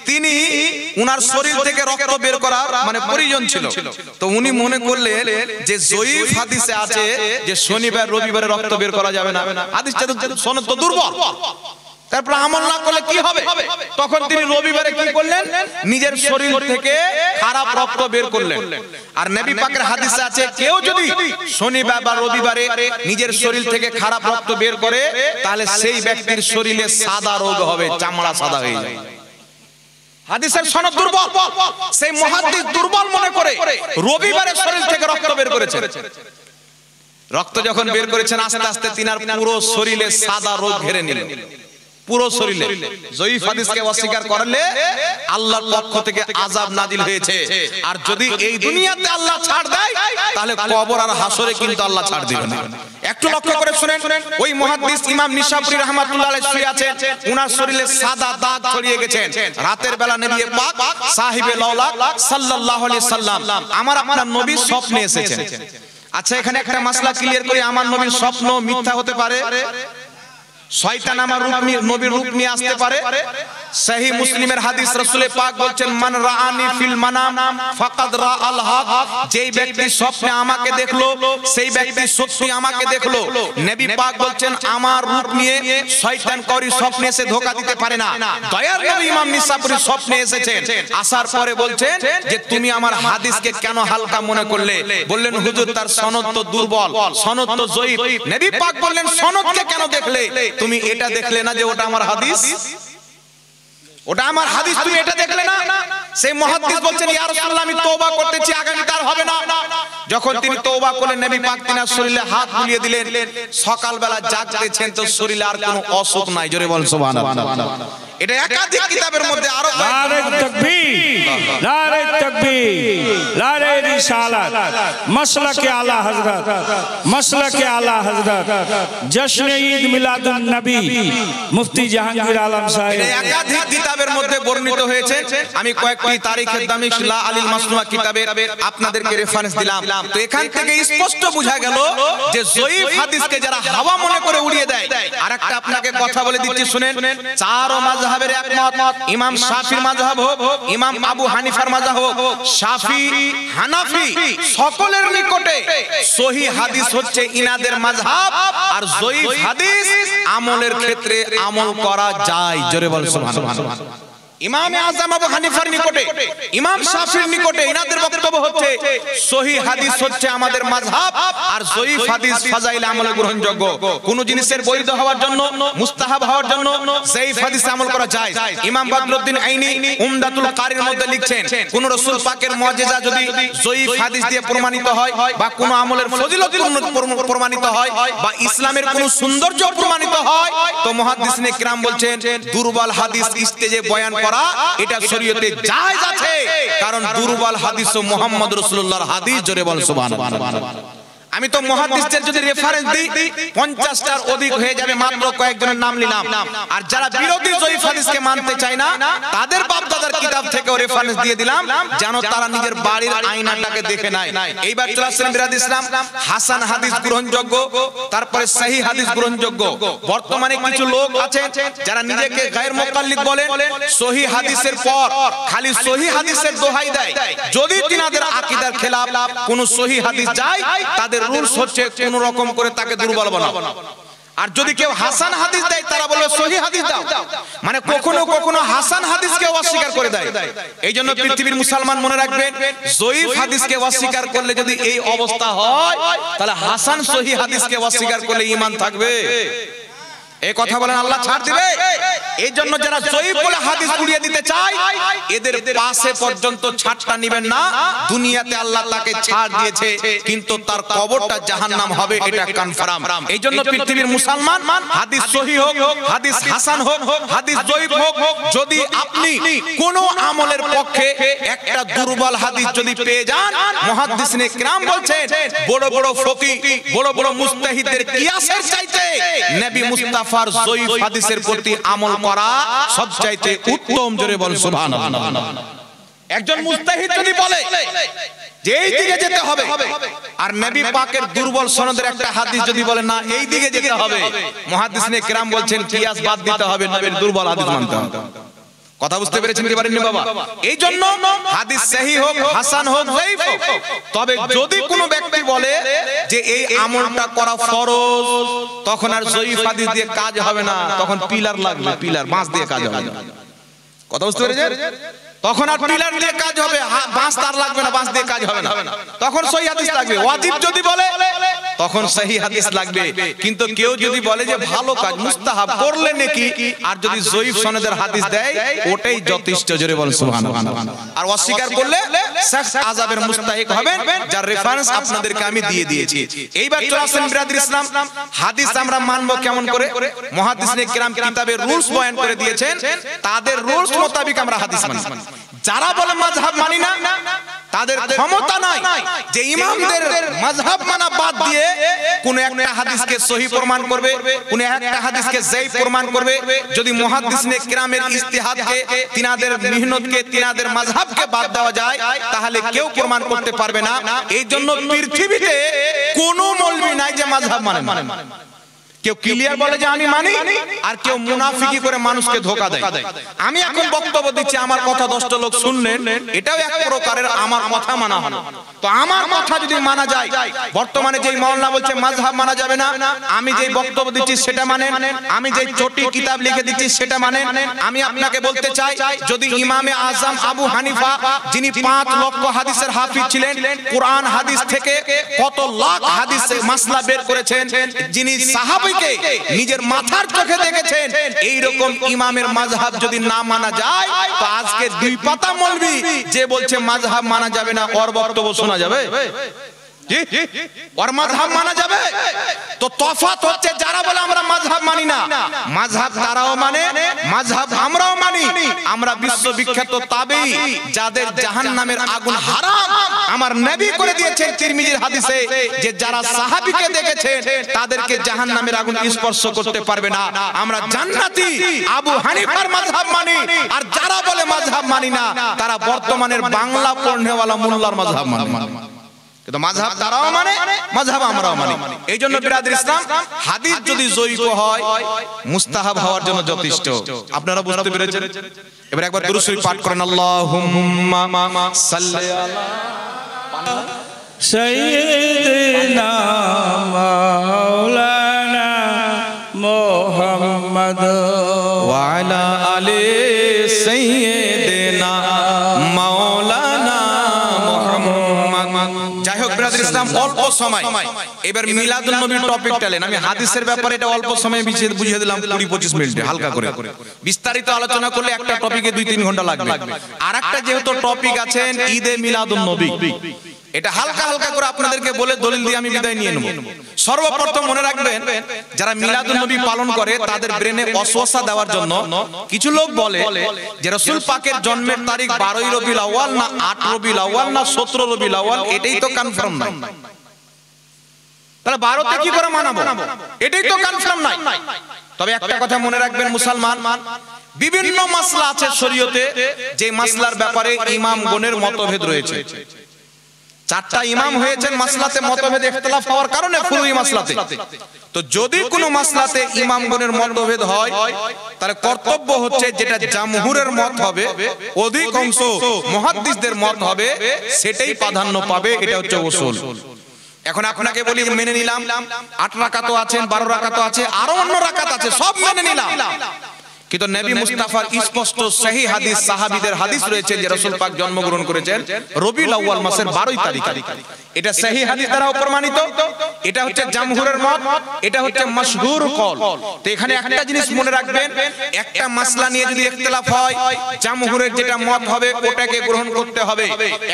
তিনি উনার শরীর থেকে রক্ত বের করার মানে প্রয়োজন ছিল। তো উনি মনে করলেন যে জয়ীফ হাদিসে আছে যে শনিবার রবিবারে রক্ত বের করা যাবে না, হাদিসটা তো সনদ তো দুর্বল, তারপর আমল না করলে কি হবে? তখন তিনি রবিবারে কি করলেন? নিজের শরীর থেকে খারাপ রক্ত বের করলেন। আর নবী পাকের হাদিসে আছে কেউ যদি শনিবার বা রবিবারে নিজের শরীর থেকে খারাপ রক্ত বের করে, তাহলে সেই ব্যক্তির শরীরে সাদা রোগ হবে, চামড়া সাদা হয়ে যাবে। হাদিসের সনদ দুর্বল। সেই মুহাদ্দিস দুর্বল মনে করে রবিবারে শরীর থেকে রক্ত বের করেছেন। রক্ত যখন বের করেছেন, আস্তে আস্তে তিনার পুরো শরীরে সাদা রোগ ঘিরে নিল, পুরো শরীরে। জয়ীফ হাদিসকে অস্বীকার করলে আল্লাহর পক্ষ থেকে আযাব নাজিল হয়েছে। আর যদি এই দুনিয়াতে আল্লাহ ছাড় দেয়, তাহলে কবর আর হাসরে কিন্তু আল্লাহ ছাড় দিবে না। একটু লক্ষ্য করে শুনেন, ওই মুহাদ্দিস ইমাম নিশাপুরী রাহমাতুল্লাহ আলাইহি শুয়ে আছেন, উনার শরীরে সাদা দাগ ছড়িয়ে গেছেন। রাতের বেলা নবী পাক সাহিবে লাওলাক সাল্লাল্লাহু আলাইহি সাল্লাম আমার আপনার নবী স্বপ্নে এসেছেন। আচ্ছা, এখানে একটা মাসলা ক্লিয়ার করি, আমার নবীর স্বপ্ন মিথ্যা হতে পারে? শয়তান আমার নবীর রূপ নিয়ে আসতে পারে? সহিহ মুসলিমের হাদিস, রাসূল পাক বলেন মান রাআনি ফিল মানাম ফাকাদ রাআল হক, যেই ব্যক্তি স্বপ্নে আমাকে দেখলো সেই ব্যক্তি সত্যি আমাকে দেখলো। নবী পাক বলেন আমার রূপ নিয়ে শয়তান করি স্বপ্নে এসে ধোঁকা দিতে পারে না। দয়ার নবী ইমাম নিসাপুরী স্বপ্নে এসেছেন, আসার পরে বলছেন যে তুমি আমার হাদিসকে কেন হালকা মনে করলে? বললেন হুজুর তার সনদ তো দুর্বল, সনদ তো জয়ীফ। নবী পাক বললেন সনদকে কেন দেখলে? তুমি এটা দেখলে না যে ওটা আমার হাদিস? ওটা আমার হাদিস, তুমি এটা দেখলে না? সেই মুহাদ্দিস বলছেন ইয়া রাসূলুল্লাহ আমি তওবা করতেছি, আগামী কাল হবে না। যখন তিনি তওবা করলেন, নবী পাক তিনার শরীরে হাত বুলিয়ে দিলেন। সকালবেলা জাগতেছেন তো শরীরে আর কোনো অসুখ নাই। জোরে বলেন সুবহানাল্লাহ। এটা একাধিক কিতাবের মধ্যে আরো নারে তাকবীর, নারে তাকবীর, নারে রিসালাত, মাসলাকে আলা হযরত, মাসলাকে আলা হযরত, জশ্ন ঈদ মিলাদুন নবী মুফতি জাহাঙ্গীর আলম সাহেব। একাধিক কিতাবের মধ্যে বর্ণিত হয়েছে। আমি কয়েকটি তারিখে দামিশ লা আলিল মাসনুয়া কিতাবে আপনাদেরকে রেফারেন্স দিলাম। তো এখান থেকে স্পষ্ট বোঝা গেল যে জয়ীফ হাদিসকে যারা হাওয়া মনে করে উড়িয়ে দেয়। আরেকটা আপনাকে কথা বলে দিচ্ছি শুনেন, চার মাযহাব মাযহাবের একমত, ইমাম শাফির মাযহাব হোক, ইমাম আবু হানিফার মাযহাব হোক, শাফি, হানাফি সকলের নিকটে সহিহ হাদিস হচ্ছে ইনাদের মাযহাব, আর যঈফ হাদিস আমলের ক্ষেত্রে আমল করা যায়। জোরে বল সুবহানাল্লাহ। ইমাম আযম আবু হানিফার নিকটে, ইমাম শাফির নিকটে ইনাদের বক্তব্য হচ্ছে সহিহ হাদিস হচ্ছে আমাদের মাযহাব, আর যঈফ হাদিস ফাজাইল আমলে গ্রহণযোগ্য। কোন জিনিসের বৈধ হওয়ার জন্য, মুস্তাহাব হওয়ার জন্য যঈফ হাদিস আমল করা যায়। ইমাম বদরুদ্দিন আইনি উমদাতুল কারির মধ্যে লিখছেন, কোন রাসূল পাকের মুজিজা যদি যঈফ হাদিস দিয়ে প্রমাণিত হয়, বা কোন আমলের ফজিলত প্রমাণিত হয়, বা ইসলামের কোন সৌন্দর্য প্রমাণিত হয়, তো মুহাদ্দিসিনে কিরাম বলছেন দুর্বল হাদিস স্টেজে বয়ান এটা শরীয়তে জায়েজ আছে, কারণ দুর্বল হাদিস ও মুহাম্মদ রাসূলুল্লাহর হাদিস। জোরে বল সুবহানাল্লাহ। আমি তো মুহাদ্দিসদের যদি রেফারেন্স দিই 50টার অধিক হয়ে যাবে, মাত্র কয়েকজনের নাম নিলাম। আর যারা বিরোধী যঈফ হাদিসকে মানতে চায় না, তাদের বাপদাদার কিতাব থেকেও রেফারেন্স দিয়ে দিলাম, যেন তারা নিজের বাড়ির আয়নাটাকে দেখে নেয়। এইবার চলে আসছেন বিরাদ ইসলাম, হাসান হাদিস গ্রহণযোগ্য, তারপরে সহিহ হাদিস গ্রহণযোগ্য। বর্তমানে কিছু লোক আছে যারা নিজেকে গায়র মুকাল্লিদ বলেন, সহিহ হাদিসের পর খালি সহিহ হাদিসের দোহাই দেয়। যদি তিনাদের আকীদার খেলাফ কোন সহিহ হাদিস যায়, তাদের রুলস হচ্ছে কোন রকম করে তাকে দুর্বল বানাও। আর যদি কেউ হাসান হাদিস দেয়, তারা বলে সহিহ হাদিস দাও, মানে কখনো কখনো হাসান হাদিসকে অস্বীকার করে দেয়। এই জন্য পৃথিবীর মুসলমান মনে রাখবেন, যঈফ হাদিসকে অস্বীকার করলে যদি এই অবস্থা হয়, তাহলে হাসান সহিহ হাদিসকে অস্বীকার করলে ঈমান থাকবে? এই কথা বলেন, আল্লাহ ছাড় দিবে? এই জন্য যারা যঈফ বলে হাদিস উড়িয়ে দিতে চায়, এদের পাশে পর্যন্ত ছাড়টা নেবেন না। দুনিয়াতে আল্লাহ তাকে ছাড় দিয়েছে, কিন্তু তার কবরটা জাহান্নাম হবে, এটা কনফার্ম। এই জন্য পৃথিবীর মুসলমান, হাদিস সহিহ হোক, হাদিস হাসান হোক, হাদিস যঈফ হোক, যদি আপনি কোন আমলের পক্ষে একটা দুর্বল হাদিস যদি পেয়ে যান, মুহাদ্দিসিনে কিরাম বলছেন বড় বড় ফকিহ, বড় বড় মুজতাহিদের কিয়াসের চাইতে নবী মুস্তাফা যঈফ হাদিসের প্রতি আমল করা সবচাইতে উত্তম। জোরে বল সুবহানাল্লাহ। একজন মুজতাহিদ যদি বলে যে এই দিকে যেতে হবে, আর নবী পাকের দুর্বল সনদের একটা হাদিস যদি বলে না এই দিকে যেতে হবে, মুহাদ্দিসিনে কিরাম বলছেন কিয়াস বাদ দিতে হবে, নবীর দুর্বল হাদিস মানতে হবে। কথা বুঝতে পেরেছেন কি পারেননি বাবা? এই জন্য হাদিস সহিহ হোক, হাসান হোক, যঈফ হোক, তবে যদি কোনো ব্যক্তি বলে যে এই আমলটা করা ফরজ, তখন আর যঈফ হাদিস দিয়ে কাজ হবে না, তখন পিলার লাগবে, পিলার বাঁশ দিয়ে কাজ হবে। কথা বুঝতে পেরেছেন? তখন আর পিলার দিয়ে কাজ হবে, বাঁশ তার লাগবে না, বাঁশ দিয়ে কাজ হবে না, তখন সহিহ হাদিস লাগবে। ওয়াজিব যদি বলে, তখন সহিহ হাদিস লাগবে। কিন্তু কেউ যদি বলে যে ভালো কাজ, মুস্তাহাব, করলে নাকি, আর যদি যঈফ সনদের হাদিস দেয়, ওটাই যথেষ্ট। জোরে বল সুবহানাল্লাহ। আর অস্বীকার করলে সখত আযাবের মুস্তাহিক হবেন, যার রেফারেন্স আপনাদেরকে আমি দিয়ে দিয়েছি। এইবার চলে আসেন বিরাদর ইসলাম, হাদিস আমরা মানবো কেমন করে? মুহাদ্দিসিনে কিরাম কিতাবে রুলস বয়ান করে দিয়েছেন, তাদের রুলস মোতাবেক আমরা হাদিস মানি। যারা বলে মাযহাব মানি না, তাদের ক্ষমতা নাই যে ইমামদের মাযহাব মানা বাদ দিয়ে কোন একটা হাদিসকে সহিহ প্রমাণ করবে, কোন একটা হাদিসকে যায়ীফ প্রমাণ করবে। যদি মুহাদ্দিসিনে কিরামের ইজতিহাদকে, তিনাদের মেহনতকে, তিনাদের মাযহাবকে বাদ দেওয়া যায়, তাহলে কেউ প্রমাণ করতে পারবে না। এই জন্য পৃথিবীতে কোনো মৌলবি নাই যে মাযহাব মানে না। কেউ ক্লিয়ার বলে যে আমি মানি, আর কেউ মুনাফিকি করে মানুষকে ধোঁকা দেয়। আমি এখন বক্তব্য দিচ্ছি, আমার কথা 10টা লোক শুনলেন, এটাও এক প্রকারের আমার কথা মানা হলো। তো আমার কথা যদি মানা যায়, বর্তমানে যেই মাওলানা বলছে মাযহাব মানা যাবে না, আমি যেই বক্তব্য দিচ্ছি সেটা মানেন, আমি যেই ছোটি কিতাব লিখে দিচ্ছি সেটা মানেন। আমি আপনাকে বলতে চাই, যদি ইমামে আযম আবু হানিফা, যিনি 5 লক্ষ হাদিসের হাফিজ ছিলেন, কোরআন হাদিস থেকে কত লাখ হাদিসে মাসলা বের করেছেন, যিনি সাহাবী নিজের মাথার চোখে দেখেছেন, এই রকম ইমামের মাযহাব যদি না মানা যায়, তো আজকে 2 পাতা মৌলবি যে বলছে মাযহাব মানা যাবে না, ওর বক্তব্য শোনা যাবে? ওর মাযহাব মানা যাবে? তো তফাৎ হচ্ছে, যারা বলে আমরা মাযহাব মানি না, মাযহাব তারাও মানে, মাযহাব আমরাও মানি। আমরা বিশ্ববিখ্যাত তাবেঈ, যাদের জাহান্নামের আগুন হারাম আমার নবী করে দিয়েছেন তিরমিজির হাদিসে, যে যারা সাহাবীকে দেখেছেন তাদেরকে জাহান্নামের আগুন স্পর্শ করতে পারবে না। আমরা জান্নাতি আবু হানিফার মাযহাব মানি। আর যারা বলে মাযহাব মানি না, তারা বর্তমানের বাংলা পড়নেওয়ালা মোল্লার মাযহাব মানে। কিন্তু মাযহাব তারাও মানে, মাযহাব আমরাও মানি। এইজন্য বিরাদর ইসলাম, হাদিস যদি যঈফ হয় মুস্তাহাব হওয়ার জন্য যথেষ্ট। আপনারা বুঝতে পেরেছেন? এবার একবার দুরূদ শরীফ পাঠ করেন, আল্লাহুম্মা সাল্লি আলা সাইয়্যিদিনা মাওলানা মুহাম্মদ ওয়া আলা আলি সাইয়্যিদিনা মাওলানা মুহাম্মদ। যাই হোক বিরাদর ইসলাম, অল্প সময় এবার মিলাদুন নবীর টপিকটা নেন। আমি হাদিসের ব্যাপারে এটা অল্প সময়ে বুঝিয়ে দিলাম 20-25 মিনিটে হালকা করে। বিস্তারিত আলোচনা করলে একটা টপিকে 2-3 ঘন্টা লাগবে। আরেকটা যেহেতু টপিক আছে ঈদে মিলাদুন নবী, এটা হালকা হালকা করে আপনাদেরকে বলে দলিল দিয়ে আমি বিদায় নিয়ে নেব। সর্বপ্রথম মনে রাখবেন, যারা মিলাদুন নবী পালন করে তাদের ব্রেনে ওয়াসওয়াসা দেওয়ার জন্য কিছু লোক বলে যে রাসূল পাকের জন্মের তারিখ 12 রবিউল আউয়াল না 8 রবিউল আউয়াল না 17 রবিউল আউয়াল, এটাই তো কনফার্ম নাই। তাহলে 12 তে কি করে মানাবো? এটাই তো কনফার্ম নাই। তবে একটা কথা মনে রাখবেন মুসলমান, বিভিন্ন মাসলা আছে শরীয়তে, যে মাসলার ব্যাপারে ইমামগণের মতভেদ রয়েছে। 4টা ইমাম হয়েছেন মাসলাতে মতভেদ ইখতিলাফ হওয়ার কারণে ফুরুই মাসলাতে। তো যদি কোনো মাসলাতে ইমামগণের মতভেদ হয়, তাহলে কর্তব্য হচ্ছে যেটা জামহুরের মত হবে, অধিকাংশ মুহাদ্দিসদের মত হবে, সেটাই প্রাধান্য পাবে। এটা হচ্ছে উসুল। এখন আপনাকে বলি, মেনে নিলাম 8 রাকাতও আছেন, 12 রাকাতও আছে, আরো অন্য রাকাত আছে, সব মেনে নিলাম। কিন্তু নবী মুস্তাফার স্পষ্ট সহিহ হাদিস, সাহাবীদের হাদিস রয়েছে যে রাসূল পাক জন্মগ্রহণ করেছেন রবিউল আউয়াল মাসের 12 তারিখ। এটা সহিহ হাদিস দ্বারা প্রমাণিত। এটা হচ্ছে জামহুরের মত, এটা হচ্ছে মাশহুর কওল। তো এখানে একটা জিনিস মনে রাখবেন, একটা মাসলা নিয়ে যদি ইখতিলাফ হয়, জামহুরের যেটা মত হবে ওটাকে গ্রহণ করতে হবে।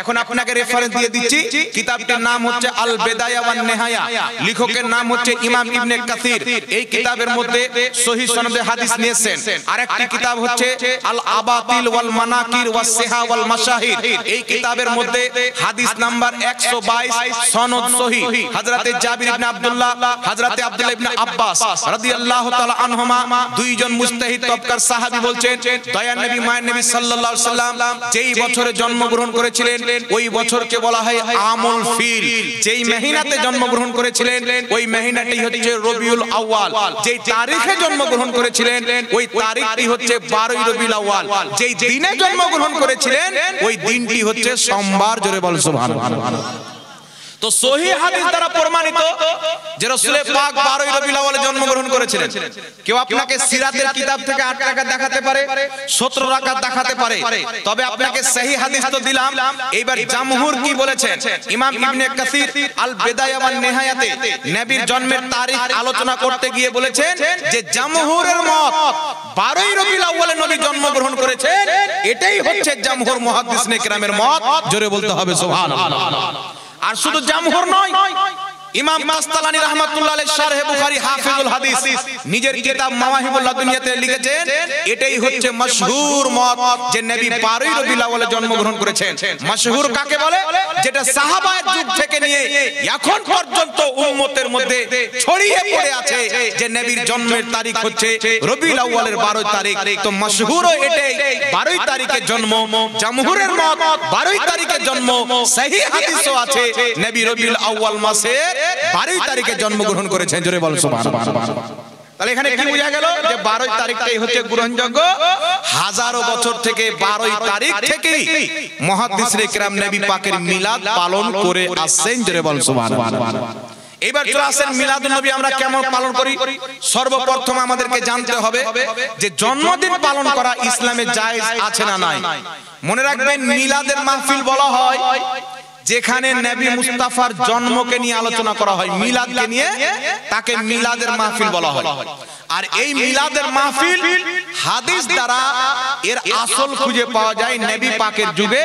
এখন আপনাকে রেফারেন্স দিয়ে দিচ্ছি, কিতাবটির নাম হচ্ছে আল বিদায়া ওয়ান নিহায়া, লেখকের নাম হচ্ছে ইমাম ইবনে কাসির। এই কিতাবের মধ্যে সহিহ সনদে হাদিস নিয়েছেন। আরেকটি কিতাব হচ্ছে আল আবাতিল ওয়াল মানাকির ওয়াস সিহা ওয়াল মাশাহির। এই কিতাবের মধ্যে হাদিস নাম্বার 122, সনদ সহিহ, হযরতে জাবির ইবনে আব্দুল্লাহ, হযরতে আব্দুল্লাহ ইবনে আব্বাস রাদিয়াল্লাহু তাআলা আনহুমা, দুইজন মুজতাহিদ তবকার সাহাবী বলছেন, দয়ার নবী মায়ের নবী সাল্লাল্লাহু আলাইহি সাল্লাম যেই বছরে জন্মগ্রহণ করেছিলেন ওই বছরকে বলা হয় আমুল ফিল। যেই মহিনাতে জন্মগ্রহণ করেছিলেন ওই মহিনাটি হচ্ছে রবিউল আউয়াল। যেই তারিখে জন্মগ্রহণ করেছিলেন ওই তারিখটি হচ্ছে 12 রবিউল আউয়াল। যেই দিনে জন্মগ্রহণ করেছিলেন ওই দিনটি হচ্ছে সোমবার। জোরে বল সুবহানাল্লাহ। তো সহিহ হাদিস দ্বারা প্রমাণিত যে রাসূল পাক 12 রবিউল আউয়ালে জন্মগ্রহণ করেছিলেন। কেউ আপনাকে সিরাতের কিতাব থেকে 8 রাকাত দেখাতে পারে, 17 রাকাত দেখাতে পারে, তবে আপনাকে সহিহ হাদিস তো দিলাম। এইবার জামহুর কি বলেছেন? ইমাম ইবনে কাসির আল বিদায়া ওয়ান নিহায়াতে নবীর জন্মের তারিখ আলোচনা করতে গিয়ে বলেছেন যে জামহুরের মত 12 রবিউল আউয়ালে নবী জন্মগ্রহণ করেছেন, এটাই হচ্ছে জামহুর মুহাদ্দিসিনে কেরামের মত। জোরে বলতে হবে সুবহানাল্লাহ। আর শুধু জামহুর নয়, ইমাম কাসতালানী রাহমাতুল্লাহ আলাইহি শারহে বুখারী হাফিজুল হাদিস নিজের কিতাব মাওয়াহিবুল লাদুনিয়াতে লিখেছেন, এটাই হচ্ছে মাশহুর মত যে নবী 12 রবিউল আউয়ালে জন্মগ্রহণ করেছেন। মাশহুর কাকে বলে? যেটা সাহাবায়ের যুগ থেকে নিয়ে এখন পর্যন্ত উম্মতের মধ্যে ছড়িয়ে পড়ে আছে যে নবীর জন্মের তারিখ হচ্ছে রবিউল আউয়ালের 12 তারিখ। তো মাশহুরও এটাই, 12 তারিখে জন্ম। জামহুরের মত 12 তারিখে জন্ম। সহিহ হাদিসও আছে নবী রবিউল আউয়াল মাসের 12 তারিখে জন্মগ্রহণ করেছেন। জোরে বল সুবহানাল্লাহ। তাহলে এখানে কি বোঝা গেল যে 12 তারিখটাই হচ্ছে গ্রহণযোগ্য। হাজারো বছর থেকে 12 তারিখ থেকেই মুহাদ্দিসিনে কেরাম নবী পাকের মিলাদ পালন করে আসছেন। জোরে বল সুবহানাল্লাহ। এবার চলে আসেন মিলাদুন নবী আমরা কেমন পালন করি। সর্বপ্রথম আমাদেরকে জানতে হবে যে জন্মদিন পালন করা ইসলামে জায়েজ আছে না নাই। মনে রাখবেন, মিলাদের মাহফিল বলা হয় যেখানে নবী মুস্তাফার জন্মকে নিয়ে আলোচনা করা হয়, মিলাদকে নিয়ে, তাকে মিলাদের মাহফিল বলা হয়। আর এই মিলাদের মাহফিল হাদিস দ্বারা এর আসল খুঁজে পাওয়া যায় নবী পাকের যুগে।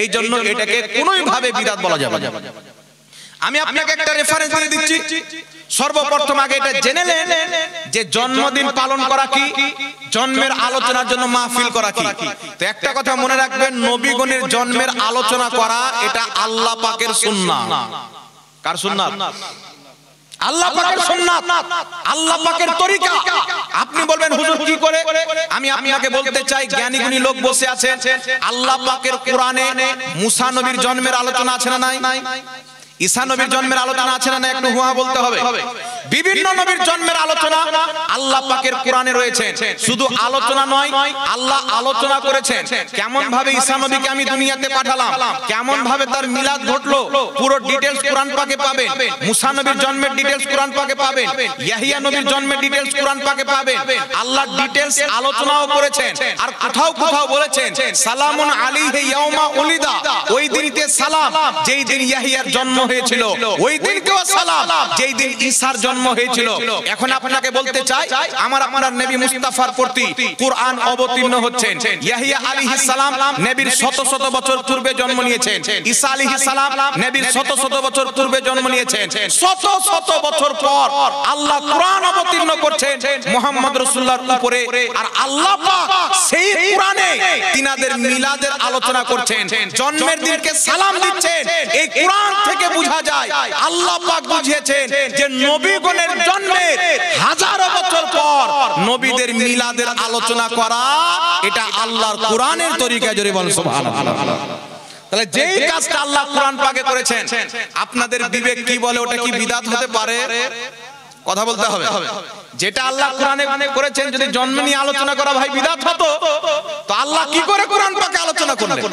এই জন্য এটাকে কোনোভাবে বিদআত বলা যাবে না। আমি আপনাকে একটা রেফারেন্স দিয়ে দিচ্ছি। সর্বপ্রথম আগে এটা জেনে নেন যে জন্মদিন পালন করা কি, জন্মের আলোচনার জন্য মাহফিল করা কি। তো একটা কথা মনে রাখবেন, নবীগণের জন্মের আলোচনা করা এটা আল্লাহ পাকের সুন্নাত। কার সুন্নাত? আল্লাহ পাকের সুন্নাত, আল্লাহ পাকের তরিকা। আপনি বলবেন হুজুর কি করে? আমি আপনাকে বলতে চাই, জ্ঞানী গুণী লোক বসে আছেন, আল্লাহ পাকের কোরআনে মুসা নবীর জন্মের আলোচনা আছে না নাই? ঈসা নবীর জন্মের আলোচনা আছে না? একটু হুয়া বলতে হবে। বিভিন্ন নবীর জন্মের আলোচনা আল্লাহ পাকের কোরআনে রয়েছে। শুধু আলোচনা নয়, আল্লাহ আলোচনা করেছেন কেমন ভাবে ঈসা নবীকে আমি দুনিয়াতে পাঠালাম, কেমন ভাবে তার মিলাদ ঘটলো, পুরো ডিটেইলস কোরআন পাকে পাবেন। মুসা নবীর জন্মের ডিটেইলস কোরআন পাকে পাবেন, ইয়াহিয়া নবীর জন্মের ডিটেইলস কোরআন পাকে পাবেন। আল্লাহ ডিটেইলস আলোচনাও করেছেন। আর কোথাও কোথাও বলেছেন সালামুন আলাইহি ইয়াউমা উলিদা, ওই দিনকে সালাম যেই দিন ইয়াহিয়ার জন্ম হয়েছিল, ওই দিনকেও সালাম যেই দিন ঈসার জন্ম হয়েছিল। এখন আপনাকে বলতে চাই, আপনার নবী মুস্তাফার প্রতি কুরআন অবতীর্ণ হচ্ছেন। ইয়াহিয়া আলাইহিস সালাম নবীর শত শত বছর পূর্বে জন্ম নিয়েছেন। ঈসা আলাইহিস সালাম নবীর শত শত বছর পূর্বে জন্ম নিয়েছেন। শত শত বছর পর আল্লাহ কুরআন অবতীর্ণ করছেন মুহাম্মদ রাসূলুল্লাহর উপরে। আর আল্লাহ পাক সেই কুরআনে তিনাদের মিলাদের আলোচনা করছেন, জন্মের দিনকে সালাম দিচ্ছেন। এই কুরআন থেকে বোঝা যায় আল্লাহ পাক বুঝিয়েছেন যে নবীগণের জন্মের হাজারো বছর পর নবীদের মিলাদের আলোচনা করা এটা আল্লাহর কোরআনের তরিকা। জোরে বলেন সুবহানাল্লাহ। তাহলে যেই কাজটা আল্লাহ কোরআন পাকে করেছেন, আপনাদের বিবেক কি বলে ওটা কি বিদআত হতে পারে? কথা বলতে হবে। যেটা আল্লাহ কোরআনে করেছেন যদি জন্ম নিয়ে আলোচনা করা ভাই বিদআত হতো, তো আল্লাহ কি করে কোরআন পাকে আলোচনা করলেন?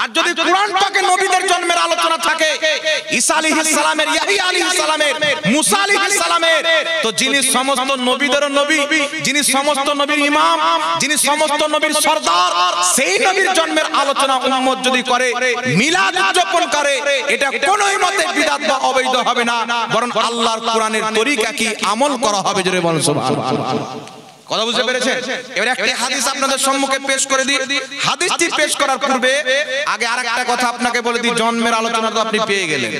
আর যদি কোরআন পাকে নবীদের জন্মের আলোচনা থাকে, ঈসা আলাইহিস সালামের, ইয়াহিয়া আলাইহিস সালামের, মুসা আলাইহিস সালামের, তো যিনি সমস্ত নবীদেরও নবী, যিনি সমস্ত নবীর ইমাম, যিনি সমস্ত নবীর সরদার, সেই নবীর জন্মের আলোচনা উম্মত যদি করে, মিলাদ উদযাপন করে, এটা কোনোই মতে বিদআত বা অবৈধ হবে না, বরং আল্লাহর কোরআনের তরিকা কি আমল করা হবে। জোরে বলেন সুবহানাল্লাহ। কথা বুঝতে পেরেছেন? এবার একটা হাদিস আপনাদের সম্মুখে পেশ করে দিই। হাদিসটি পেশ করার পূর্বে আগে আরেকটা কথা আপনাকে বলে দিই। জন্মের আলোচনা তো আপনি পেয়ে গেলেন,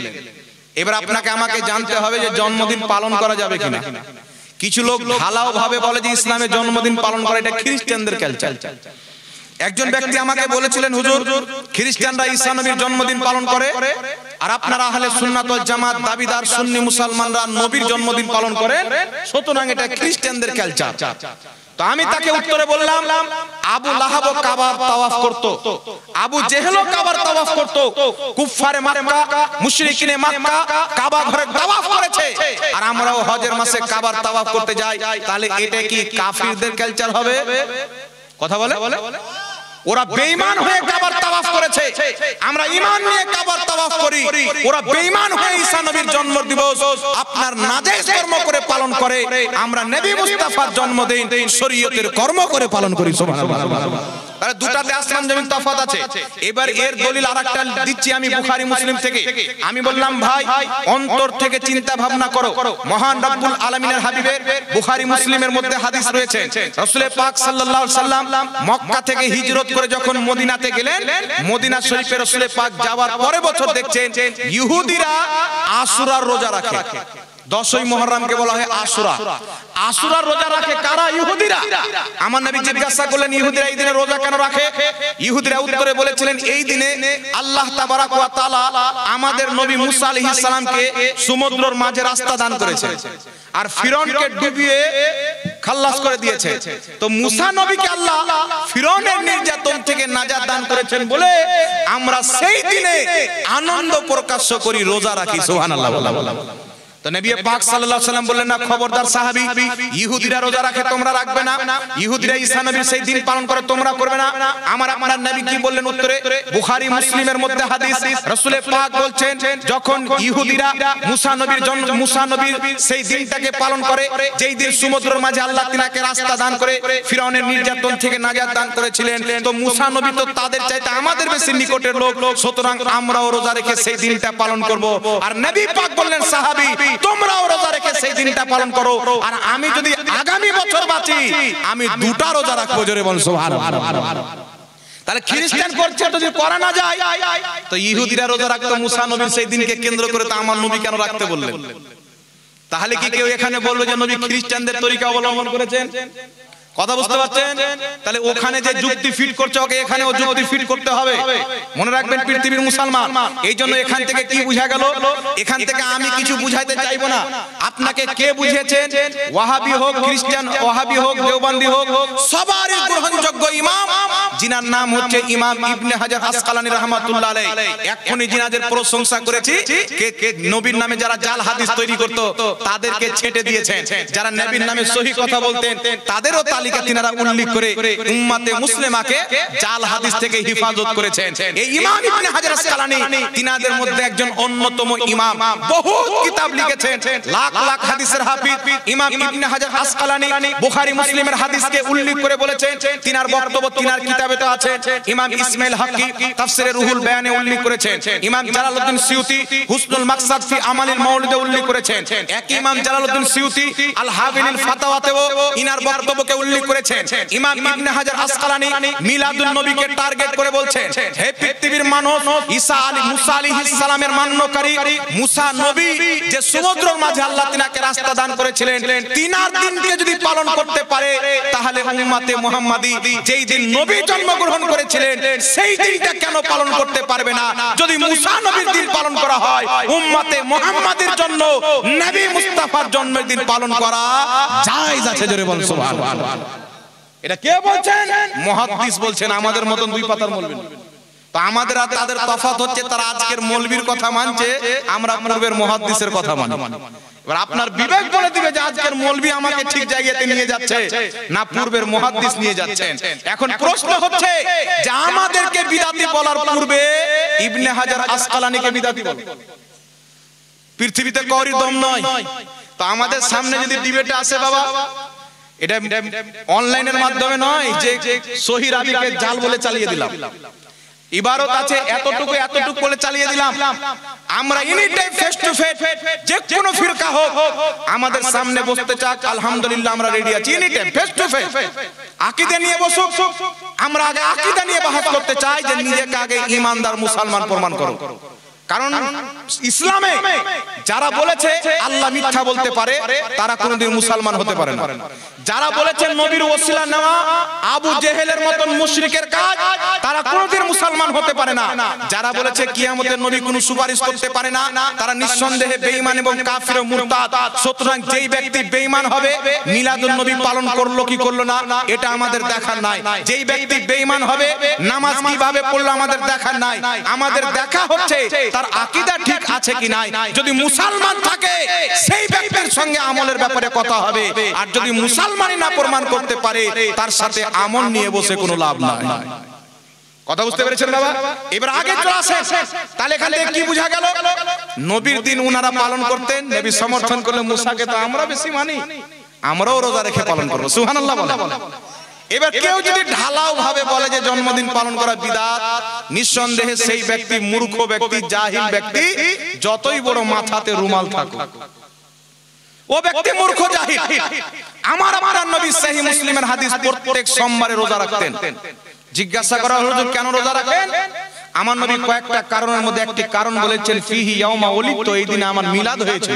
এবার আপনাকে আমাকে জানতে হবে যে জন্মদিন পালন করা যাবে কিনা। কিছু লোক ঢালাও ভাবে বলে যে ইসলামে জন্মদিন পালন করা এটা খ্রিস্টানদের কালচার। একজন ব্যক্তি আমাকে বলেছিলেন, হুজুর খ্রিস্টানরা ঈসা নবীর জন্মদিন পালন করে, আর আপনারা আহলে সুন্নাত ওয়াল জামাত দাবিদার সুন্নি মুসলমানরা নবীর জন্মদিন পালন করেন, সুতরাং এটা খ্রিস্টানদের কালচার। তো আমি তাকে উত্তরে বললাম, আবু লাহাব কাবার তাওয়াফ করত, আবু জেহেল কাবার তাওয়াফ করত, কুফারে মক্কা, মুশরিকিনে মক্কা কাবা ঘরে তাওয়াফ করেছে, আর আমরাও হজের মাসে কাবার তাওয়াফ করতে যাই, তাহলে এটা কি কাফিরদের কালচার হবে? কথা বলে ওরা বেঈমান হয়ে কাবার তাওয়াফ করেছে, আমরা ঈমান নিয়ে কাবার তাওয়াফ করি। ওরা বেঈমান হয়ে ঈসা নবীর জন্মদিবস আপনার নাজায়েজ কর্ম করে পালন করে, আমরা নবী মুস্তাফার জন্মদিন শরীয়তের কর্ম করে পালন করি। সুবহানাল্লাহ। তাহলে দুটাতে আসমান জমিন তফাৎ আছে। এবার এর দলিল আরেকটা দিচ্ছি আমি বুখারী মুসলিম থেকে। আমি বললাম ভাই অন্তর থেকে চিন্তা ভাবনা করো, মহান রব্বুল আলামিনের হাবিবের বুখারী মুসলিমের মধ্যে হাদিস রয়েছে, রাসূল পাক সাল্লাল্লাহু আলাইহি সাল্লাম মক্কা থেকে হিজরত করে যখন মদিনাতে গেলেন, মদিনা শরীফে রাসূল পাক যাওয়ার পরে বছর দেখছেন ইহুদিরা আশুরার রোজা রাখে। 10ই মুহররমকে বলা হয় আশুরা। আশুরার রোজা রাখে কারা? ইহুদিরা। আমার নবী জিজ্ঞাসা করলেন, ইহুদিরা এই দিনে রোজা কেন রাখে? ইহুদিরা উত্তরে বলেছিলেন, এই দিনে আল্লাহ তাবারাক ওয়া তাআলা আমাদের নবী মুসা আলাইহিস সালামকে সমুদ্রের মাঝে রাস্তা দান করেছে, আর ফিরআউনকে ডুবিয়ে খালাস করে দিয়েছে। তো মুসা নবীকে আল্লাহ ফিরআউনের নির্যাতন থেকে নাজাত দান করেছেন বলে আমরা সেই দিনে আনন্দ প্রকাশ করি, রোজা রাখি। সুবহানাল্লাহ। তো নবী পাক সাল্লাল্লাহু আলাইহি ওয়াসাল্লাম বললেন, না খবরদার সাহাবী, ইহুদিরা রোজা রাখে তোমরা রাখবে না, ইহুদিরা ঈসা নবীর সেই দিন পালন করে তোমরা করবে না। আপনার নবী কি বললেন উত্তরে? বুখারী মুসলিমের মধ্যে হাদিস, রাসূল পাক বলছেন যখন ইহুদিরা মুসা নবীর সেই দিনটাকে পালন করে, যেই দিন সমুদ্রের মাঝে আল্লাহ তিনাকে রাস্তা দান করে ফিরআউনের নির্যাতন থেকে নাজাত দান করেছিলেন, তো মুসা নবী তো তাদের চাইতে আমাদের বেশি নিকটের লোক, সুতরাং আমরাও রোজা রেখে সেই দিনটা পালন করব। আর নবী পাক বললেন, সাহাবী তোমরাও রোজা রেখে সেই দিনটা পালন করো, আর আমি যদি আগামী বছর বাঁচি আমি দুটা রোজা রাখবো। জোরে বল সুবহানাল্লাহ। তাহলে খ্রিস্টান করছে যদি করা না যায়, তো ইহুদিরা রোজা রাখতো মুসা নবীর সেই দিনকে কেন্দ্র করে, তো আমার নবী কেন রাখতে বললেন? তাহলে কি কেউ এখানে বলবে যে নবী খ্রিস্টানদের তরিকা অবলম্বন করেছেন? কথা বুঝতে পারছেন? তাহলে ওখানে যে যুক্তি ফিট করছে ওকে এখানেও যুক্তি ফিট করতে হবে। মনে রাখবেন পৃথিবীর মুসলমান, এই জন্য এখান থেকে কি বুঝা গেল? এখান থেকে আমি কিছু বুঝাইতে চাইবো না। আপনাকে কে বুঝিয়েছেন? ওয়াহাবি হোক, খ্রিস্টান ওয়াহাবি হোক, দেওবন্দি হোক, সবারই গ্রহণযোগ্য ইমাম जिनार नाम হচ্ছে ইমাম ইবনে হাজার আসকালানী রাহমাতুল্লাহ আলাইহি। এখনই জিনাদের প্রশংসা করেছি কে নবীর নামে যারা জাল হাদিস তৈরি করত তাদেরকে ছেটে দিয়েছেন, যারা নবীর নামে সহি কথা বলতেন তাদেরও তালিকা তিনারা উল্লেখ করে উম্মতে মুসলিমাকে জাল হাদিস থেকে হেফাজত করেছেন। এই ইমাম ইবনে হাজার আসকালানী তিনাদের মধ্যে একজন অন্যতম ইমাম, বহুত কিতাব লিখেছেন, লাখ লাখ হাদিসের হাফিজ ইমাম ইবনে হাজার আসকালানী বুখারী মুসলিমের হাদিসকে উল্লেখ করে বলেছেন। তিনার বক্তব্য তিনার কিতাবে তো আছে। ইমাম ইসমাইল হাক্কি তাফসিরে রুহুল বায়ানে উল্লেখ করেছেন। ইমাম জালালউদ্দিন সিয়ুতি হুসনুল মাকসাদ ফি আমালিল মাউলিদে উল্লেখ করেছেন। এক ইমাম জালালউদ্দিন সিয়ুতি আল হাবিলিল ফাতাওয়াতেও ইনার বক্তব্যকে উল্লেখ করেছেন। ইমাম ইবনে হাজার আসকালানী মিলাদুন নবীকে টার্গেট করে বলছেন, হে পৃথিবীর মানুষ, মুসা আলাইহিস সালামের মান্যকারী মুসা নবী যে সমুদ্রের মাঝে আল্লাহ তিনাকে রাস্তা দান করেছিলেন, তিনার দিনকে যদি পালন করতে পারে তাহলে উম্মতে মুহাম্মাদি যেই দিন নবী জন্মগ্রহণ করেছিলেন সেই দিনটা কেন পালন করতে পারবে না? যদি মুসা নবীর দিন পালন করা হয়, উম্মতে মুহাম্মাদের জন্য নবী মুস্তাফার জন্মের দিন পালন করা জায়েজ আছে। জোরে বল সুবহানাল্লাহ। এটা কে বলছেন? মুহাদ্দিস বলছেন, আমাদের মতন দুই পাতার মৌলবি। তো আমাদের আর তাদের তফাৎ হচ্ছে, তারা আজকের মৌলবীর কথা মানছে, আমরা পূর্বের মুহাদ্দিসের কথা মানি। এবার আপনার বিবেক বলে দিবে যে আজকের মৌলবি আমাকে ঠিক জায়গাতে নিয়ে যাচ্ছে না পূর্বের মুহাদ্দিস নিয়ে যাচ্ছেন। এখন প্রশ্ন হচ্ছে যে আমাদেরকে বিদাতি বলার পূর্বে ইবনে হাজার আসকালানীকে বিদাতি বলে পৃথিবীতে কারোর দম নয়। তো আমাদের সামনে যদি ডিবেট আসে বাবা, এটা অনলাইনের মাধ্যমে নয় যে সহি রাবিকে জাল বলে চালিয়ে দিলাম, ইবারত আছে এতটুকু এতটুকু বলে চালিয়ে দিলাম। আমরা any time face to face, যে কোনো ফিরকা হোক আমাদের সামনে বসতে চাক, আলহামদুলিল্লাহ আমরা রেডি আছি। Any time face to face আকীদা নিয়ে বসুক, আমরা আগে আকীদা নিয়ে বাহাস করতে চাই যে নিজেকে আগে ঈমানদার মুসলমান প্রমাণ করো। কারণ ইসলামে যারা বলেছে আল্লাহ মিথ্যা বলতে পারে তারা কোনোদিন মুসলমান হতে পারে না। যারা বলেছেন নবীর ওসিলা নেওয়া আবু জেহেলের মতন মুশরিকের কাজ, তারা কোনোদিন মুসলমান হতে পারে না। যারা বলেছে কিয়ামতের নবী কোনো সুপারিশ করতে পারে না, তারা নিঃসন্দেহে বেঈমান এবং কাফির ও মুরতাদ। সুতরাং যেই ব্যক্তি বেঈমান হবে, মিলাদুন নবী পালন করলো কি করলো না এটা আমাদের দেখার নাই। যেই ব্যক্তি বেঈমান হবে, নামাজ কিভাবে পড়লো আমাদের দেখার নাই। আমাদের দেখা হচ্ছে তার আকীদা ঠিক আছে কি নাই। যদি মুসলমান থাকে সেই ব্যক্তির সঙ্গে আমলের ব্যাপারে কথা হবে, আর যদি মুসলমানই না প্রমাণ করতে পারে তার সাথে আমল নিয়ে বসে কোনো লাভ নাই। কথা বুঝতে পেরেছেন বাবা? এবার আগে চলে আসেন, তাহলে এখানে কি বোঝা গেল? নবীর দিন উনারা পালন করতেন, নবী সমর্থন করলে মুসাকে তো আমরা বেশি মানি, আমরাও রোজা রেখে পালন করব। সুবহানাল্লাহ বলেন। এবার কেউ যদি ঢালাও ভাবে বলে যে জন্মদিন পালন করা বিদআত, নিঃসন্দেহে সেই ব্যক্তি মূর্খ ব্যক্তি, জাহিল ব্যক্তি, যতই বড় মাথাতে রুমাল থাকুক, ও ব্যক্তি মূর্খ জাহিল। আমার নবী সহিহ মুসলিমের হাদিস প্রত্যেক সোমবারে রোজা রাখতেন। জিজ্ঞাসা করা হলো যে কেন রোজা রাখেন? আমার নবী কয়েকটা কারণের মধ্যে একটি কারণ বলেছেন, ফিহি ইয়াউমা ওলিদতু, এই দিনে আমার মিলাদ হয়েছে।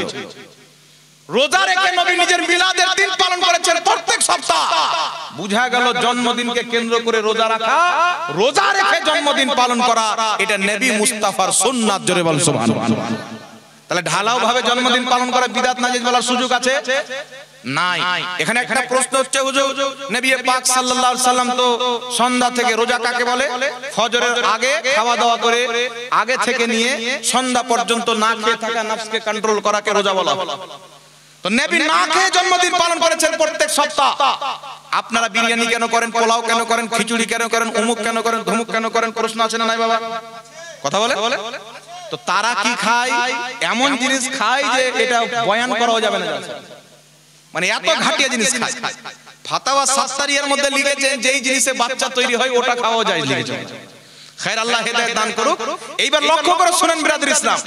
রোজা রেখে নবী নিজের মিলাদের দিন পালন করেছেন প্রত্যেক সপ্তাহ। বুঝা গেল জন্মদিনকে কেন্দ্র করে রোজা রাখা, রোজা রেখে জন্মদিন পালন করা, এটা নবী মুস্তাফার সুন্নাত। জোরে বল সুবহানাল্লাহ। তাহলে ঢালাও ভাবে জন্মদিন পালন করা বিদআত নাজায়েজ বলার সুযোগ আছে নাই। এখানে একটা প্রশ্ন হচ্ছে, হুজুর নবী পাক সাল্লাল্লাহু আলাইহি সাল্লাম তো সন্ধ্যা থেকে, রোজা কাকে বলে? ফজরের আগে খাওয়া দাওয়া করে আগে থেকে নিয়ে সন্ধ্যা পর্যন্ত না খেয়ে থাকা, নফসকে কন্ট্রোল করাকে রোজা বলা হয়। তো নবী না খেয়ে জন্মদিন পালন করেছেন প্রত্যেক সপ্তাহ। আপনারা বিরিয়ানি কেন করেন, পোলাও কেন করেন, খিচুড়ি কেন করেন, অমুক কেন করেন, ধমুক কেন করেন? প্রশ্ন আছে না নাই বাবা? কথা বলে। তো তারা কি খায়? এমন জিনিস খায় যে এটা বয়ান করাও যাবে না, মানে এত ঘাটিয়া জিনিস খায়। ফাতাওয়া সাত্তারিয়ার মধ্যে লিখেছেন যেই জিনিসে বাচ্চা তৈরি হয় ওটা খাওয়া যায়, লিখেছেন। খায়র, আল্লাহ হেদায়েত দান করুক। এইবার লক্ষ্য করে শুনেন বিরাদর ইসলাম,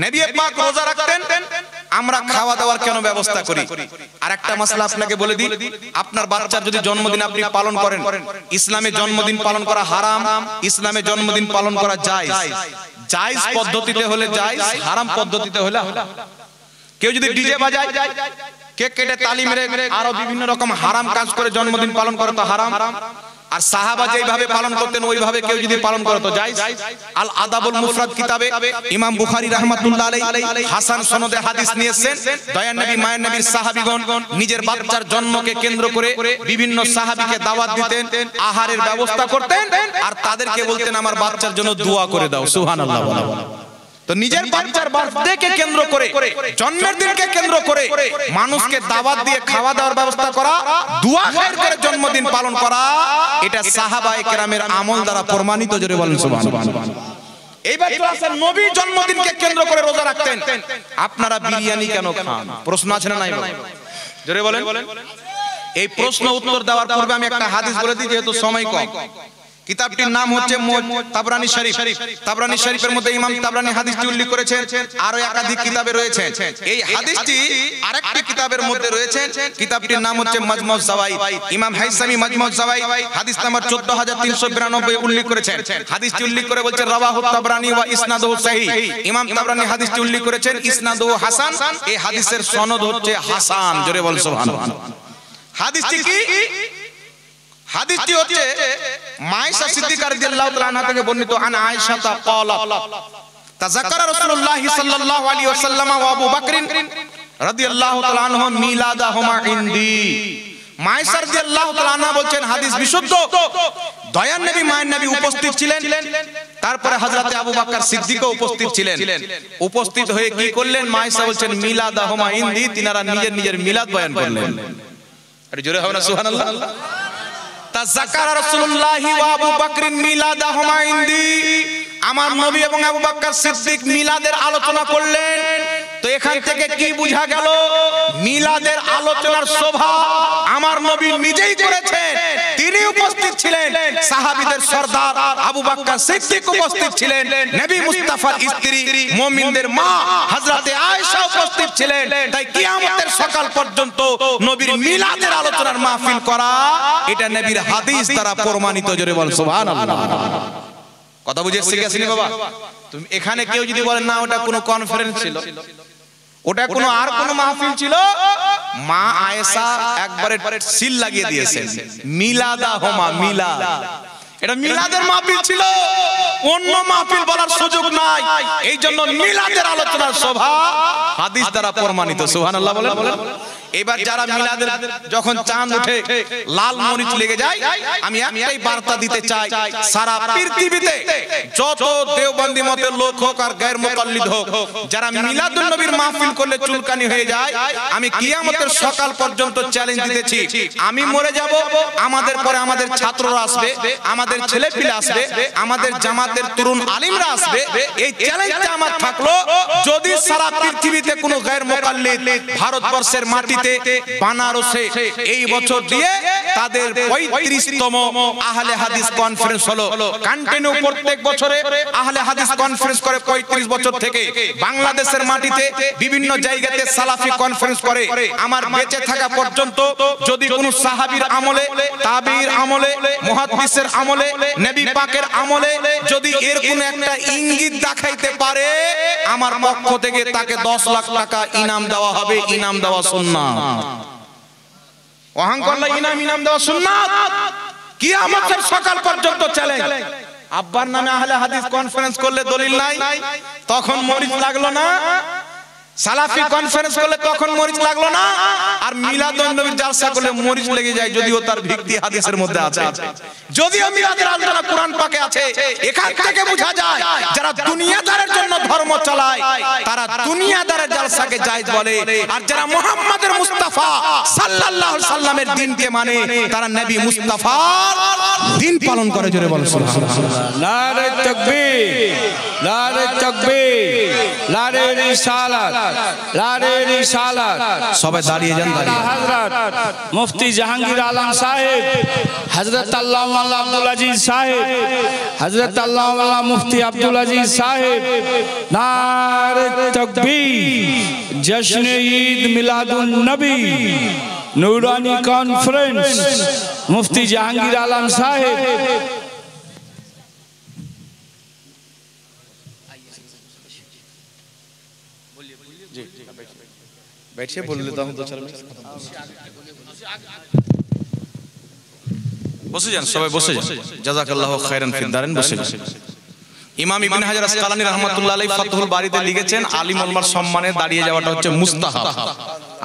নবী পাক রোজা রাখতেন, আমরা খাওয়া দাওয়ার কেন ব্যবস্থা করি? আর একটা মাসলা আপনাকে বলে দিই, আপনার বাচ্চার যদি জন্মদিন আপনি পালন করেন, ইসলামে জন্মদিন পালন করা হারাম, ইসলামে জন্মদিন পালন করা জায়েজ। জায়েজ পদ্ধতিতে হলে জায়েজ, হারাম পদ্ধতিতে হলে হারাম। কেউ যদি ডিজে বাজায়, কেক কেটে, তালি মেরে, আরো বিভিন্ন রকম হারাম কাজ করে জন্মদিন পালন করে তো হারাম। আর সাহাবা যেভাবে পালন করতেন ওইভাবে কেউ যদি পালন করে তো জায়েজ। আল আদাবুল মুফরাদ কিতাবে ইমাম বুখারী রাহমাতুল্লাহ আলাইহি হাসান সনদে হাদিস নিয়ে এসেছেন, দয়ার নবী মায়ের নবীর সাহাবীগণ নিজের বাচ্চার জন্মকে কেন্দ্র করে বিভিন্ন সাহাবীকে দাওয়াত দিতেন, আহারের ব্যবস্থা করতেন আর তাদেরকে বলতেন আমার বাচ্চার জন্য দোয়া করে দাও। সুবহানাল্লাহ। তো নিজের বাচ্চার বার্থডেকে কেন্দ্র করে, জন্মের দিনকে কেন্দ্র করে মানুষকে দাওয়াত দিয়ে খাওয়া দাওয়ার ব্যবস্থা করা, দোয়া খায়ের করে জন্মদিন পালন করা, এটা সাহাবায়ে কেরামের আমল দ্বারা প্রমাণিত। জোরে বলেন সুবহানাল্লাহ। এইবার তো আসেন নবী জন্মদিনকে কেন্দ্র করে রোজা রাখতেন, আপনারা বিরিয়ানি কেন খান? প্রশ্ন আছে না নাই? জোরে বলেন। এই প্রশ্ন উত্তর দেওয়ার পূর্বে আমি একটা হাদিস বলে দিই, যেহেতু সময় কম। কিতাবটির নাম হচ্ছে তাবরানী শরীফ। তাবরানী শরীফের মধ্যে ইমাম তাবরানী হাদিসটি উল্লেখ করেছেন, আরো একাধিক কিতাবে রয়েছে। এই হাদিসটি আরেকটি কিতাবের মধ্যে রয়েছে, কিতাবটির নাম হচ্ছে মাজমুজ যাওয়াইদ। ইমাম হাইসামি মাজমুজ যাওয়াইদ হাদিস নাম্বার 14392 উল্লেখ করেছেন। হাদিসটি উল্লেখ করে বলছেন রাওয়াহু তাবরানী ওয়া ইসনাদুহু সহিহ। ইমাম তাবরানী হাদিসটি উল্লেখ করেছেন ইসনাদুহু হাসান, এই হাদিসের সনদ হচ্ছে হাসান। জোরে বল সুবহানাল্লাহ। হাদিসটি কি? হাদিসটি হচ্ছে মায়েশা সিদ্দিকা রাদিয়াল্লাহু তাআলা আনহা থেকে বর্ণিত। আন আয়েশা ক্বালাত তাযাক্কারা রাসূলুল্লাহ সাল্লাল্লাহু আলাইহি ওয়াসাল্লাম ওয়া আবু বকর রাদিয়াল্লাহু তাআলা আনহু মিলাদাহুমা ইনদি। মায়েশা রাদিয়াল্লাহু তাআলা আনহা বলছেন হাদিস বিশুদ্ধ, দয়ার নবী মায়ের নবী উপস্থিত ছিলেন, তারপরে হযরতে আবু বকর সিদ্দিকও উপস্থিত ছিলেন। উপস্থিত হয়ে কি করলেন? মায়েশা বলছেন মিলাদাহুমা ইনদি, তিনারা নিজের নিজের মিলাদ বয়ান করলেন। আরে জোরে হবে না সুবহানাল্লাহ। তাযাক্কারা রাসূলুল্লাহ ওয়া আবু বকর মিলাদাহুমা ইনদি, আমার নবী এবং আবু বকর সিদ্দিক মিলাদের আলোচনা করলেন। তো এখান থেকে কি বোঝা গেল? মিলাদের আলোচনার শোভা আমার নবী নিজেই করেছেন, তিনি উপস্থিত ছিলেন। সাহাবীদের সরদার আবু বকর সিদ্দিক উপস্থিত ছিলেন, নবী মুস্তাফার স্ত্রী মুমিনদের মা হযরতে আয়েশা উপস্থিত ছিলেন। তাই কিয়ামতের সকাল পর্যন্ত নবীর মিলাদের আলোচনার মাহফিল করা, এটা নবীর হাদিস দ্বারা প্রমাণিত। জোরে বল সুবহানাল্লাহ। কথা বুঝে শিখেছিস বাবা? তুমি এখানে কেউ যদি বলেন না ওটা কোনো কনফারেন্স ছিল, ওটা কোনো আর কোনো মাহফিল ছিল, মা আয়েশা একবারে সিল লাগিয়ে দিয়েছেন মিলাদাহুমা, মিলাদ। এটা মিলাদের মাহফিল ছিল, অন্য মাহফিল বলার সুযোগ নাই। এই জন্য মিলাদের আলোচনার শোভা হাদিস দ্বারা প্রমাণিত। সুবহানাল্লাহ বলেন। এবার যারা মিলাদের যখন চাঁদ ওঠে লাল মরিচ লেগে যায়, আমি একটাই বার্তা দিতে চাই, সারা পৃথিবীতে যত দেওবন্দি মতের লোক হোক আর গায়র মুকাল্লিদ হোক, যারা মিলাদুন নবীর মাহফিল করলে চুলকানি হয়ে যায়, আমি কিয়ামতের সকাল পর্যন্ত চ্যালেঞ্জ দিতেছি, আমি মরে যাব, আমাদের পরে আমাদের ছাত্ররা আসবে, আমাদের ছেলেপিলে আসবে, আমাদের জামাতের তরুণ আলিমরা আসবে, এই চ্যালেঞ্জটা আমার থাকলো, যদি সারা পৃথিবীতে কোনো গায়র মুকাল্লিদ ভারতবর্ষের মাটি বানারসে এই বছর দিয়ে তাদের 35তম আহলে হাদিস কনফারেন্স হলো। কন্টিনিউ প্রত্যেক বছরে আহলে হাদিস কনফারেন্স করে 35 বছর থেকে বাংলাদেশের মাটিতে বিভিন্ন জায়গাতে সালাফি কনফারেন্স করে। আমার বেঁচে থাকা পর্যন্ত যদি কোনো সাহাবীর আমলে, তাবিঈর আমলে, মুহাদ্দিসের আমলে, নবী পাকের আমলে যদি এর কোনো একটা ইঙ্গিত দেখাইতে পারে, আমার পক্ষ থেকে তাকে 10 লাখ টাকা ইনাম দেওয়া হবে। ইনাম দেওয়া সুন্নাত। অহংকার ইনাম দেওয়া সুন্নাত। কিয়ামতের সকাল পর্যন্ত চ্যালেঞ্জ। আব্বার নামে আহলে হাদিস কনফারেন্স করলে দলিল নাই, তখন মরিচ লাগলো না। সালাফি কনফারেন্স করলে তখন মরিচ লাগলো না। আর মিলাদুন নবীর জালসা করলে মরিচ লেগে যায়, যদিও তার ভিত্তি হাদিসের মধ্যে আছে, যদিও মিলাদের আলোচনা কোরআন পাকে আছে। এখান থেকে বোঝা যায় যারা দুনিয়াদারের জন্য ধর্ম চালায় তারা দুনিয়াদারের জালসাকে জায়েজ বলে, আর যারা মুহাম্মদের মুস্তাফা সাল্লাল্লাহু আলাইহি সাল্লামের দ্বীনকে মানে তারা নবী মুস্তাফার দ্বীন পালন করে। জোরে বলেন সুবহানাল্লাহ। নারে তাকবীর, নারে তাকবীর, নারে রিসালাত, নারে রিসালাত। সবাই দাঁড়িয়ে যান। হযরত মুফতি জাহাঙ্গীর আলম সাহেব, হযরত আল্লামা আব্দুল আজিজ সাহেব, হযরত আল্লামা মুফতি আব্দুল আজিজ সাহেব, নারে তাকবীর। জশ্ন ঈদ মিলাদুন নবী নূরানি কনফারেন্স, মুফতি জাহাঙ্গীর আলম সাহেব। बैठिए, बोल लेता हूँ 2-4 मिनट। বসে যান, সবাই বসে যান। জাযাকাল্লাহু খাইরান ফিদ দারিন, বসে যান। ইমাম ইবনে হাজার আসকালানী রাহমাতুল্লাহ আলাইহি ফাতহুল বারীতে লিখেছেন, আলিম ওলামার সম্মানে দাঁড়িয়ে যাওয়াটা হচ্ছে মুস্তাহাব।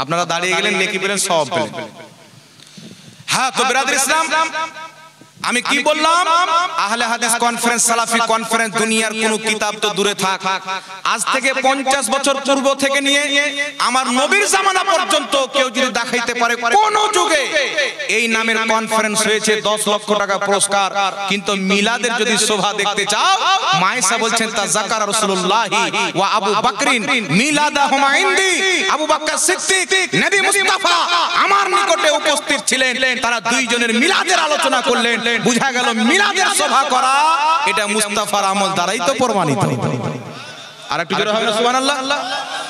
আপনারা দাঁড়িয়ে গেলেন, নেকি পেলেন, সওয়াব পেলেন। হ্যাঁ, তো বিরাদর ইসলাম, আমি কি বললাম? আহলে হাদিস কনফারেন্স, সালাফি কনফারেন্স, দুনিয়ার কোন কিতাব তো দূরে থাক, আজ থেকে 50 বছর পূর্ব থেকে নিয়ে আমার নবীর জামানা পর্যন্ত কেউ যদি দেখাইতে পারে কোন যুগে এই নামের কনফারেন্স হয়েছে, 10 লক্ষ টাকা পুরস্কার। কিন্তু মিলাদের যদি শোভা দেখতে চাও, মায়েশা বলছেন তা যাকার রাসূলুল্লাহি ওয়া আবু বকরিন মিলাদাহুমা ইনদি, আবু বকর সিদ্দিক নবী মুস্তাফা আমার নিকটে উপস্থিত ছিলেন, তারা দুইজনের মিলাদের আলোচনা করলেন। বুঝা গেল মিলাদের সভা করা এটা মুস্তাফার আমল দ্বারাই তো প্রমাণিত। আর একটু জোরে হবে সুবহানাল্লাহ।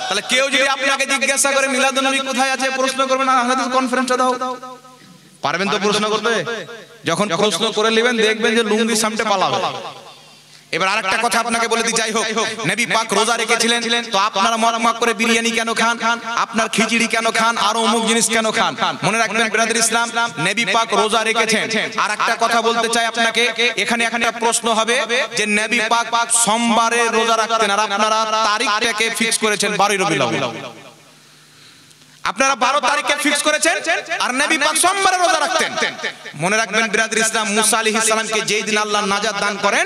তাহলে কেউ যদি আপনাকে জিজ্ঞাসা করে মিলাদুন নবী কোথায় আছে, প্রশ্ন করবেন না হাদিস কনফারেন্সে দাও, পারবেন তো প্রশ্ন করতে? যখন প্রশ্ন করে নেবেন দেখবেন যে লুঙ্গি সামনে পালাবে। এবার আরেকটা কথা আপনাকে বলে দিই, যাই হোক, নবী পাক রোজা রেখেছিলেন, তো আপনারা মক করে বিরিয়ানি কেন খান, আপনার খিচুড়ি কেন খান, আর অমুক জিনিস কেন খান? মনে রাখবেন বিরাদর ইসলাম, নবী পাক রোজা রেখেছেন। আর একটা কথা বলতে চাই আপনাকে, এখানে একটা প্রশ্ন হবে যে নবী পাক সোমবারে রোজা রাখতেন, আর আপনারা তারিখটাকে ফিক্স করেছেন 12 রবিউল আউয়াল। আপনারা 12 তারিখে ফিক্স করেছেন, আর নবী পাক সোমবারে রোজা রাখতেন। মনে রাখবেন বিরাদর ইসলাম, মুসা আলাইহিস সালামকে যেই দিন আল্লাহ নাজাত দান করেন,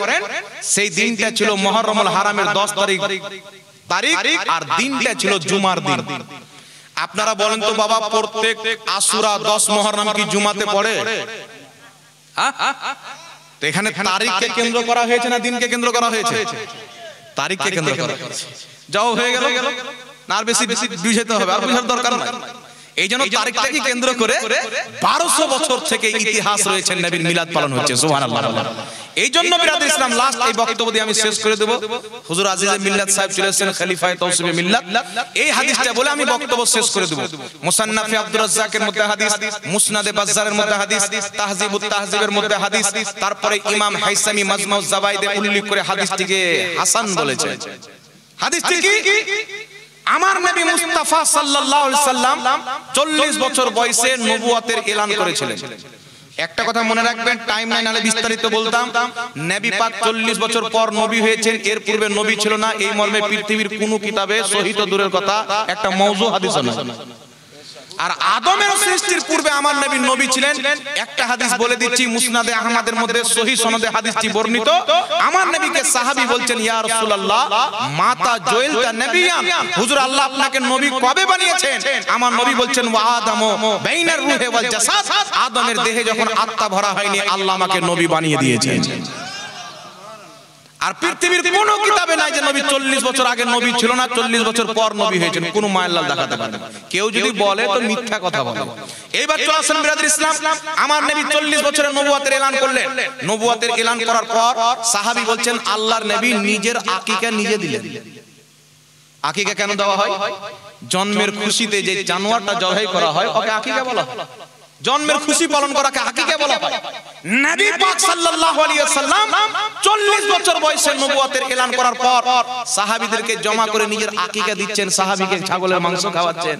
সেই দিনটা ছিল মুহররমুল হারামের 10 তারিখ, আর দিনটা ছিল জুমার দিন। আপনারা বলেন তো বাবা, প্রত্যেক আশুরা 10 মুহররম কি জুমাতে পড়ে? তো এখানে তারিখকে কেন্দ্র করা হয়েছে না দিনকে কেন্দ্র করা হয়েছে? তারিখকে কেন্দ্র করা হয়েছে। যাও, হয়ে গেল না, আর বেশি বুঝাতে হবে, আর বুঝার দরকার নাই। এই জন্য তারিখটাকে কেন্দ্র করে 1200 বছর থেকে ইতিহাস রয়েছে, নবীর মিলাদ পালন হচ্ছে। সুবহানাল্লাহ। এই জন্য বিরাদর ইসলাম, লাস্ট এই বক্তব্য দিয়ে আমি শেষ করে দেব। হুজুর আজিজে মিল্লাত সাহেব চলে এসেছেন, খলিফায়ে তাওসিফে মিল্লাত। এই হাদিসটা বলে আমি বক্তব্য শেষ করে দেব। মুসান্নাফে আব্দুর রাজ্জাকের মধ্যে হাদিস, মুসনাদে বাজ্জারের মধ্যে হাদিস, তাহজিবুত তাহজিবের মধ্যে হাদিস, তারপরে ইমাম হাইসামি মাজমাউজ জাওয়াইদে উল্লেখ করে হাদিসটিকে হাসান বলেছেন। হাদিসটি কি? আমার নবী মুস্তাফা সাল্লাল্লাহু আলাইহি সাল্লাম 40 বছর বয়সে নবুয়তের এলান করেছিলেন। একটা কথা মনে রাখবেন, টাইম নাই, নালে বিস্তারিত বলতাম। নবী পাক 40 বছর পর নবী হয়েছেন, এর পূর্বে নবী ছিল না, এই মর্মে পৃথিবীর কোন কিতাবে সহিহ দূরের কথা একটা মওযু হাদিস নেই। আর আদমের সৃষ্টির পূর্বে আমার নবী নবী ছিলেন। একটা হাদিস বলে দিচ্ছি, মুসনাদে আহমদের মধ্যে সহিহ সনদে হাদিসটি বর্ণিত। আমার নবীকে সাহাবী বলছেন, ইয়া রাসূলুল্লাহ মাতা জুইলতা নবিয়ান, হুজুর আল্লাহ আপনাকে নবী কবে বানিয়েছেন? আমার নবী বলছেন, ওয়া আদামু বাইনার রূহি ওয়াল জাসাদ, আদমের দেহে যখন আত্মা ভরা হয়নি আল্লাহ আমাকে নবী বানিয়ে দিয়েছেন। আর পৃথিবীর কোন কিতাবে নাই যে নবী 40 বছর আগে নবী ছিল না, 40 বছর পর নবী হয়েছেন, কোন মায়াল্লাহ দেখাতে পারে না। কেউ যদি বলে তো মিথ্যা কথা বলে। এইবার চলে আসেন বিরাদর ইসলাম, আমার নবী 40 বছরের নবুয়তের এলান করলেন। নবুয়তের এলান করার পর সাহাবী বলছেন, আল্লাহর নবী নিজের আকিকা নিজে দিলেন। আকিকা কেন দেওয়া হয়? জন্মের খুশিতে যে জানোয়ারটা জবাই করা হয় ওকে আকিকা বলা হয়। জন্মের খুশি পালন করাকে আকিকা বলা হয়। নবী পাক সাল্লাল্লাহু আলাইহি ওয়াসাল্লাম 40 বছর বয়সে নবুয়তের এলান করার পর সাহাবীদেরকে জমা করে নিজের আকিকা দিচ্ছেন, সাহাবীকে ছাগলের মাংস খাওয়াচ্ছেন।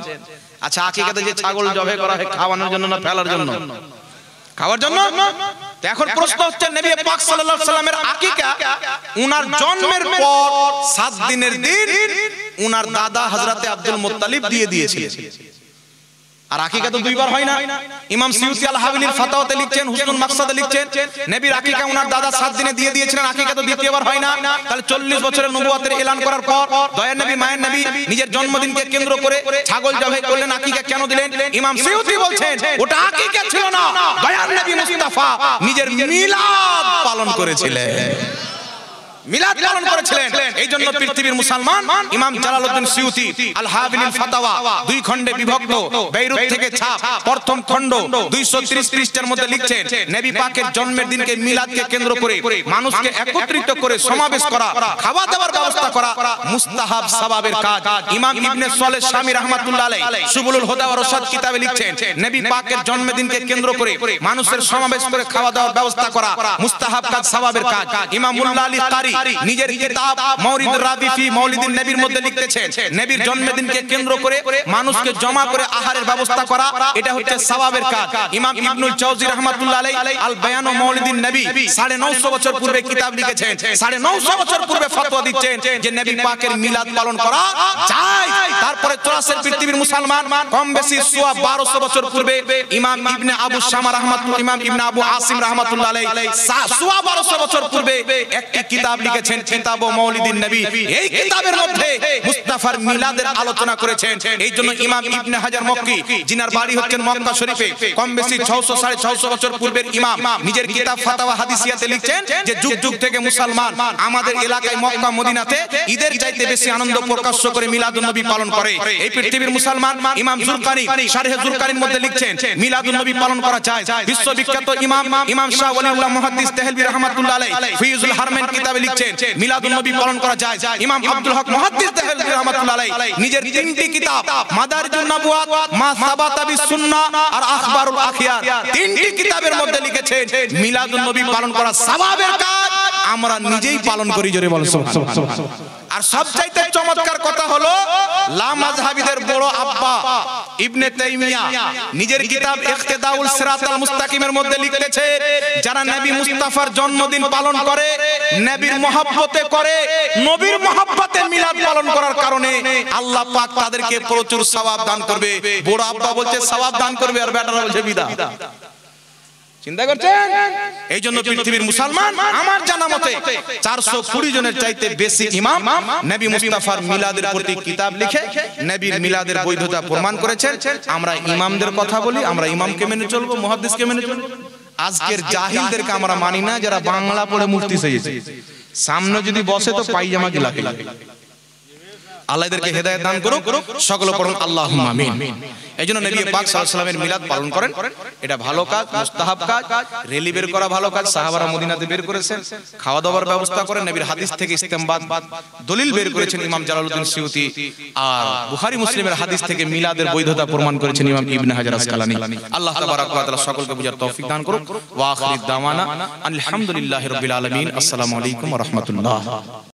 আচ্ছা, আকিকাতে যে ছাগল জবাই করা হয় খাওয়ানোর জন্য না ফেলার জন্য? খাওয়ার জন্য। তো এখন প্রশ্ন হচ্ছে, নবী পাক সাল্লাল্লাহু আলাইহি ওয়াসাল্লামের আকিকা উনার জন্মের পর 7 দিনের দিন উনার দাদা হযরতে আব্দুল মুত্তালিব দিয়ে দিয়েছিলেন। আর আকিকা তো দুইবার হয় না। ইমাম সিউতি আল হাবিলির ফাতাওয়াতে লিখছেন, হুসনুল মাকসাদে লিখছেন, নবীর আকিকা উনার দাদা 7 দিনে দিয়ে দিয়েছিলেন, আকিকা তো দ্বিতীয়বার হয় না। তাহলে 40 বছরের নবুয়তের এলান করার পর দয়ার নবী মায়ের নবী নিজের জন্মদিনকে কেন্দ্র করে ছাগল জবাই করলেন, আকিকা কেন দিলেন? ইমাম সিউতি বলছেন ওটা আকিকা ছিল না, দয়ার নবী মুস্তাফা নিজের মিলাদ পালন করেছিলেন। মিলাদ পালন করেছিলেন। এই জন্য পৃথিবীর মুসলমান ইমাম জালালউদ্দিন সিউতি আল হাবিলিল ফাতাওয়া 2 খণ্ডে বিভক্ত, বেইরুত থেকে ছাপ, প্রথম খণ্ড 230 পৃষ্ঠার মধ্যে লিখছেন, নবী পাকের জন্মের দিনকে মিলাদকে কেন্দ্র করে মানুষকে একত্রিত করে সমাবেশ করা, খাওয়া দাওয়ার ব্যবস্থা করা মুস্তাহাব সওয়াবের কাজ। ইমাম ইবনে সালেহ শামী রাহমাতুল্লাহ আলাইহি সুবুলুল হুদা ওয়া রশাদ কিতাবে লিখছেন, নবী পাকের জন্মদিনকে কেন্দ্র করে মানুষের সমাবেশ করে খাওয়া দাওয়ার ব্যবস্থা করা মুস্তাহাব কাজ, সওয়াবের কাজ। ইমাম মুল্লা আলী কারি নিজের কিতাব মাওরিদ রাবি ফি মাওলিদিন নবীর মধ্যে লিখতেছেন নবীর জন্মদিনকে কেন্দ্র করে মানুষকে জমা করে আহারের ব্যবস্থা করা এটা হচ্ছে সওয়াবের কাজ। ইমাম ইবনুল জাওজি রাহমাতুল্লাহ আলাইহি আল বায়ান ও মাওলিদিন নবী 950 বছর পূর্বে কিতাব লিখেছেন, 950 বছর পূর্বে ফতোয়া দিচ্ছেন যে নবী পাকের মিলাদ পালন করা যায়। তারপরে 84 পৃথিবীর মুসলমান কম বেশি 1200 বছর পূর্বে ইমাম ইবনে আবু শামা রাহমাতুল্লাহ ইমাম ইবনে আবু আসিম রাহমাতুল্লাহ আলাইহি 1200 বছর পূর্বে একটি কিতাব লিখেছেন কিতাব ও মাওলিদিন নবী। এই কিতাবের মধ্যে মুস্তাফার মিলাদের আলোচনা করেছেন। এইজন্য ইমাম ইবনে হাজার মক্কি জিনার বাড়ি হচ্ছেন মক্কা শরীফে কম বেশি 600 650 বছর পূর্বের ইমাম নিজের কিতাব ফাতাওয়া হাদিসিয়াতে লিখছেন যে যুগ যুগ থেকে মুসলমান আমাদের এলাকায় মক্কা মদিনাতে ঈদের চাইতে বেশি আনন্দ প্রকাশ করে মিলাদুন নবী পালন করে। এই পৃথিবীর মুসলমান ইমাম জুরকানি শারহে জুরকানির মধ্যে লিখছেন মিলাদুন নবী পালন করা যায়। বিশ্ববিখ্যাত ইমাম শাহ ওয়ালিউল্লাহ মুহাদ্দিস দেহলভী রাহমাতুল্লাহ আলাইহি ফিউজুল হারমাইন কিতাবে লিখছেন মিলাদুন নবী পালন করা যায়। ইমাম আব্দুল হক মুহাদ্দিস দেহলভী রাহমাতুল্লাহ আলাইহি নিজের তিনটি কিতাব মাদারিজুন নবুয়াত মা সাবাতা বিস সুন্নাহ আর আখবারুল আখিয়ার তিনটি কিতাবের মধ্যে লিখেছেন মিলাদুন নবী পালন করা সওয়াবের কাজ, আমরা নিজেই পালন করি। জোরে বলো সুবহানাল্লাহ। আর সবচাইতে চমৎকার কথা হলো লা মাযহাবিদের বড় আব্বা ইবনে তাইমিয়া নিজের কিতাব ইখতিদাউল সিরাতাল মুস্তাকিমের মধ্যে লিখতেছে যারা নবী মুস্তাফার জন্মদিন পালন করে নবীর মহব্বতে করে নবীর মহব্বতে মিলাদ পালন করার কারণে আল্লাহ পাক তাদেরকে প্রচুর সওয়াব দান করবে। বড় আব্বা বলছে সওয়াব দান করবে আর বেটারা বলছে বিদআত। চিন্তা করছেন? এই জন্য পৃথিবীর মুসলমান আমার জানা মতে 420 জনের চাইতে বেশি ইমাম নবী মুস্তাফার মিলাদের প্রতি কিতাব লিখে নবীর মিলাদের বৈধতা প্রমাণ করেছেন। আমরা ইমামদের কথা বলি, আমরা ইমামকে মেনে চলবো, মুহাদ্দিসকে মেনে চলবো। আজকের জাহিলদেরকে আমরা মানি না যারা বাংলা পড়ে মুফতি সেজেছে। সামনে যদি বসে তো পায়জামা গিলা খেলা। আল্লাহ এদেরকে হেদায়েত দান করুক, সকলে পড়ুন আল্লাহুম্মা আমিন। এইজন্য নবী পাক সাল্লাল্লাহু আলাইহি ওয়াসাল্লামের মিলাদ পালন করেন, এটা ভালো কাজ, মুস্তাহাব কাজ। রেলি বের করা ভালো কাজ, সাহাবারা মদিনাতে বের করেছেন। খাওয়া দাওয়ার ব্যবস্থা করেন, নবীর হাদিস থেকে ইস্তেমবাদ দলিল বের করেছেন ইমাম জালালউদ্দিন সিয়ুতি, আর বুখারী মুসলিমের হাদিস থেকে মিলাদের বৈধতা প্রমাণ করেছেন ইমাম ইবনে হাজার আসকালানী। আল্লাহ তাবারাক ওয়া তাআলা সকলকে বুঝার তৌফিক দান করুক। ওয়া আখিরু দাওয়ানা আলহামদুলিল্লাহি রাব্বিল আলামিন। আসসালামু আলাইকুম ওয়া রাহমাতুল্লাহ।